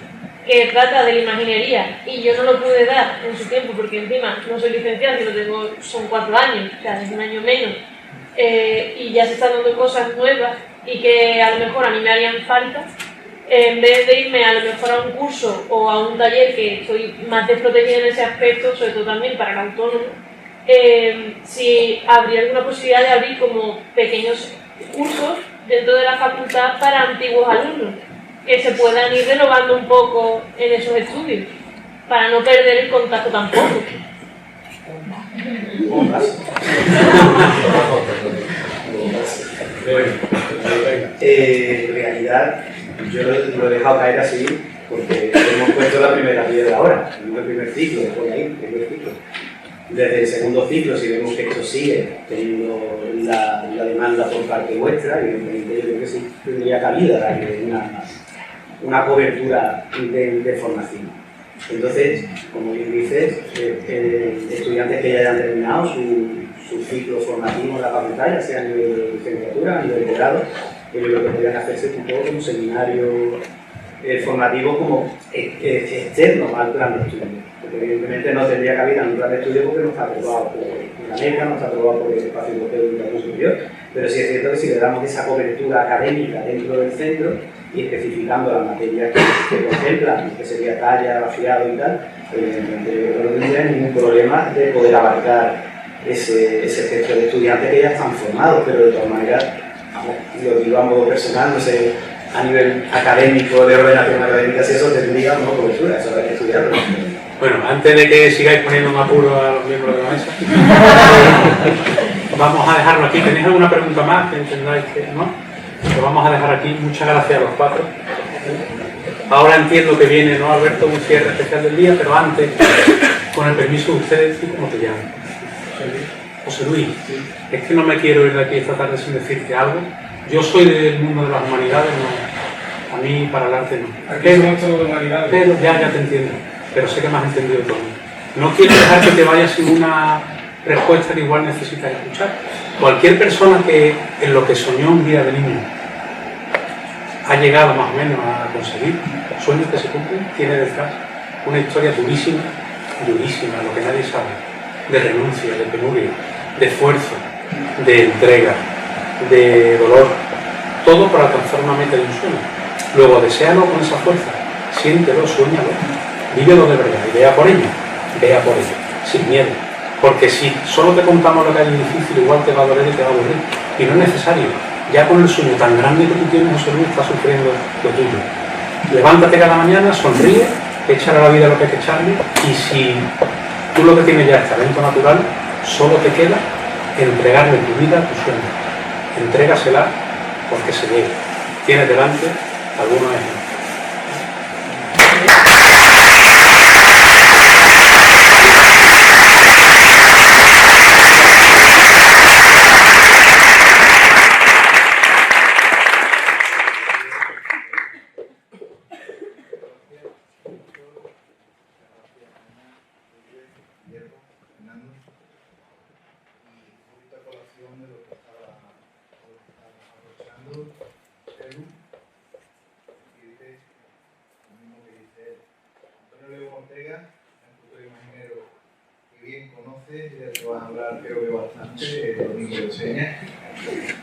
K: que trata de la imaginería y yo no lo pude dar en su tiempo, porque encima no soy licenciada, que lo tengo, son 4 años, o sea, es un año menos, y ya se están dando cosas nuevas y que a lo mejor a mí me harían falta, en vez de irme a lo mejor a un curso o a un taller que estoy más desprotegida en ese aspecto, sobre todo también para el autónomo, si habría alguna posibilidad de abrir como pequeños cursos dentro de la facultad para antiguos alumnos, que se puedan ir renovando un poco en esos estudios, para no perder el contacto tampoco.
G: En realidad, yo lo he dejado caer así porque hemos puesto la primera piedra ahora, el primer ciclo, después de ahí, el primer ciclo. Desde el segundo ciclo, si vemos que esto sigue teniendo la demanda por parte vuestra, evidentemente yo creo que sí tendría cabida darle una cobertura de formación. Entonces, como bien dices, estudiantes que ya hayan terminado su ciclo formativo en la facultad, ya sea a nivel de licenciatura, a nivel de grado, yo creo que podrían hacerse un poco como seminario formativo como externo al plan de estudio. Porque evidentemente no tendría cabida en un plan de estudio porque no está aprobado por la MECA, no está aprobado por el Espacio Europeo de Educación Superior, pero sí es cierto que si le damos esa cobertura académica dentro del centro, y especificando las materias que contemplan, que sería talla, vaciado y tal, evidentemente no tendría ningún problema de poder abarcar ese espectro de estudiantes que ya están formados, pero de todas maneras, vamos, lo digo a modo personal, no sé, a nivel académico, de ordenación académica, si eso tendría no cobertura, eso hay que estudiarlo.
B: Bueno, antes de que sigáis poniendo un apuro a los miembros de la mesa, vamos a dejarlo aquí. ¿Tenéis alguna pregunta más que entendáis que no? Lo vamos a dejar aquí. Muchas gracias a los cuatro. Ahora entiendo que viene, ¿no, Alberto? Un cierre especial del día, pero antes, con el permiso de ustedes, ¿tú cómo te llamas? José Luis. Es que no me quiero ir de aquí esta tarde sin decirte algo. Yo soy del mundo de las humanidades, no. A mí para el arte no.
L: Aquí somos todos de humanidades.
B: Pero ya te entiendo. Pero sé que me has entendido todo. No quiero dejar que te vayas sin una respuesta que igual necesitas escuchar. Cualquier persona que en lo que soñó un día de niño ha llegado más o menos a conseguir sueños que se cumplen, tiene detrás una historia durísima, durísima, lo que nadie sabe, de renuncia, de penuria, de esfuerzo, de entrega, de dolor, todo para alcanzar una meta de un sueño. Luego deséalo con esa fuerza, siéntelo, suéñalo, vívelo de verdad y vea por ello, sin miedo. Porque si solo te contamos lo que hay difícil, igual te va a doler y te va a aburrir. Y no es necesario. Ya con el sueño tan grande que tú tienes, José Luis, estás sufriendo lo tuyo. Levántate cada mañana, sonríe, échale a la vida lo que hay que echarle, y si tú lo que tienes ya es talento natural, solo te queda entregarle tu vida a tu sueño. Entrégasela porque se llegue. Tienes delante algunos ejemplos.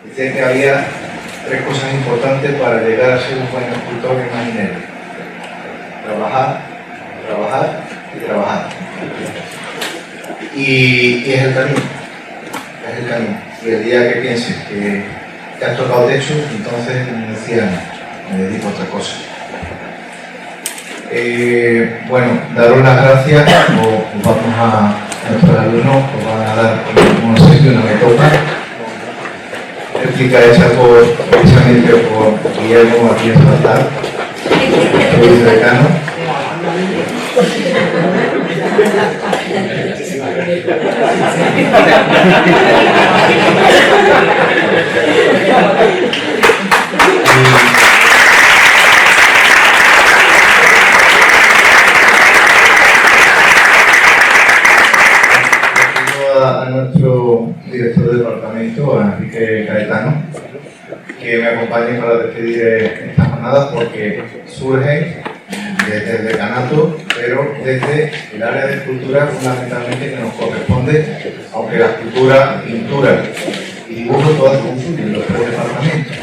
A: Dice que había tres cosas importantes para llegar a ser un buen escultor imaginero: trabajar, trabajar y trabajar. Y es el camino, es el camino. Y el día que pienses que te has tocado techo, entonces me dedico a otra cosa. Bueno, daros las gracias, os vamos a nuestros alumnos, os van a dar un obsequio, una metopa, réplica hecha precisamente por Guillermo Martínez Natal, el decano. A nuestro director de departamento, a Enrique Caetano, que me acompañe para despedir esta jornada, porque surge desde el decanato, pero desde el área de escultura fundamentalmente que nos corresponde, aunque la escultura, pintura y dibujo todas confluyen los tres departamentos.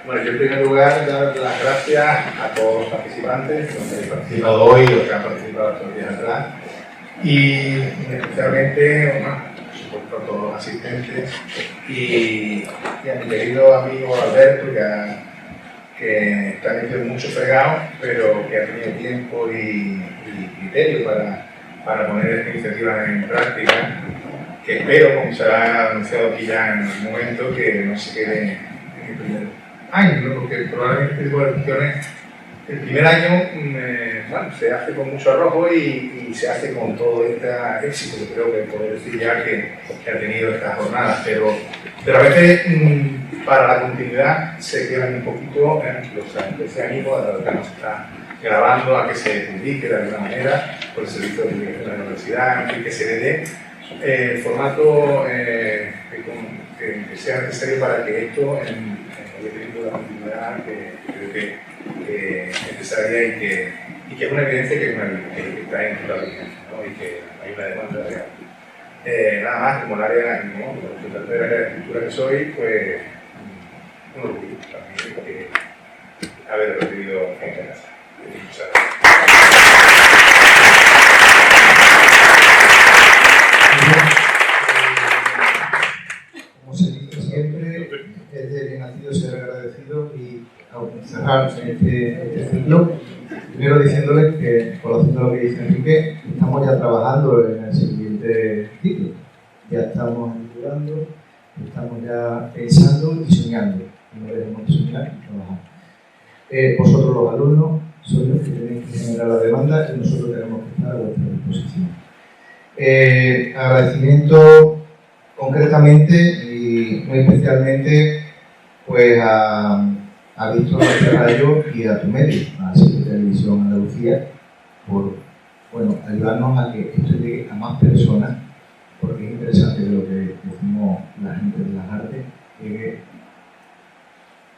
A: Bueno, yo en primer lugar dar las gracias a todos los participantes, los que han participado hoy, los que han participado estos días atrás, y especialmente, bueno, por supuesto, a todos los asistentes y a mi querido amigo Alberto, que está metido mucho fregado, pero que ha tenido tiempo y criterio para poner esta iniciativa en práctica, que espero, como se ha anunciado aquí ya en el momento, que no se quede en el primer año, porque probablemente este tipo de cuestiones, el primer año bueno, se hace con mucho arrojo y se hace con todo este éxito, que creo que puedo decir ya que ha tenido estas jornadas, pero a veces para la continuidad se quedan un poquito ese ánimo de lo que nos está grabando a que se publique de alguna manera por el servicio de comunicación de la universidad, en fin, que se le dé el formato que sea necesario para que esto haya tenido la continuidad que creo que es necesaria y que es una evidencia que está en toda la vigencia, ¿no? Y que hay una demanda real.
L: Nada más, como el área, ¿no? Representante del área de escritura que soy, pues un orgullo también haber recibido esta casa. Muchas gracias.
A: Como se dice siempre, es de bien nacido ser agradecido y cerrar este ciclo. Primero diciéndoles que, conociendo lo que dice Enrique, estamos ya trabajando en el siguiente ciclo. Ya estamos estudiando, estamos ya pensando y soñando. No debemos de soñar y trabajar. Vosotros los alumnos sois los que tenéis que generar la demanda y nosotros tenemos que estar a vuestra disposición. Agradecimiento concretamente y muy especialmente pues a Víctor García Rayo y a tu medio, a Siete Televisión Andalucía, por ayudarnos a que esto llegue a más personas, porque es interesante que lo que decimos la gente de las artes llegue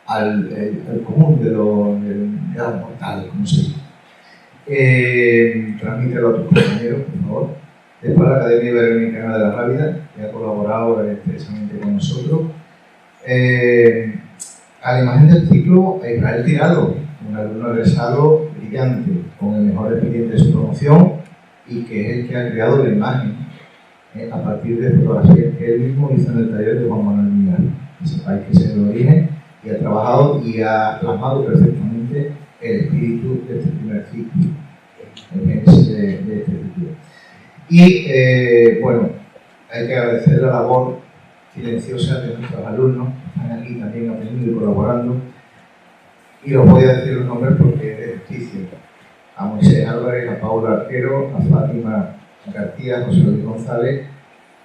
A: al común de los mortales, como se dice. Transmítelo a tus compañeros, por favor. Después la Academia Iberoamericana de la Rábida, que ha colaborado expresamente con nosotros. A la imagen del ciclo, a Israel Tirado, un alumno egresado brillante, con el mejor expediente de su promoción y que es el que ha creado la imagen a partir de fotografías que él mismo hizo en el taller de Juan Manuel Miñar. Que sepáis que es el origen y ha trabajado y ha plasmado perfectamente el espíritu de este primer ciclo, el génesis de este ciclo. Y bueno, hay que agradecer la labor silenciosa de nuestros alumnos que están aquí también aprendiendo y colaborando, y los voy a decir los nombres porque es de justicia: a Moisés Álvarez, a Paula Arquero, a Fátima García, a José Luis González,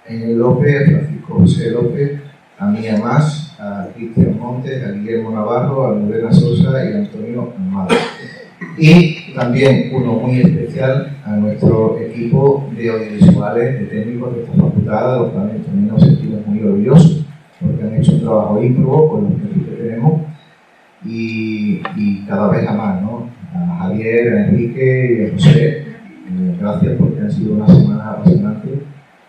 A: a Eñel López, a Francisco José López, a Mía Más, a Cristian Montes, a Guillermo Navarro, a Almudena Sosa y a Antonio Amado. Y también uno muy especial a nuestro equipo de audiovisuales, de técnicos de esta facultad, de los cuales también nos sentimos muy orgullosos, porque han hecho un trabajo ímprobo con los medios que tenemos y cada vez a más, ¿no? A Javier, a Enrique y a José, gracias porque han sido unas semanas apasionantes,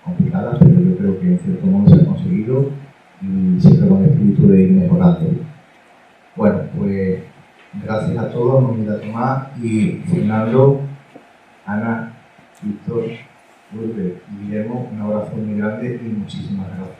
A: complicadas, pero yo creo que en cierto modo se ha conseguido y siempre con el espíritu de ir mejorando. Bueno, pues gracias a todos, Nomida Tomás y Fernando, Ana, Víctor, Lourdes y Guillermo, un abrazo muy grande y muchísimas gracias.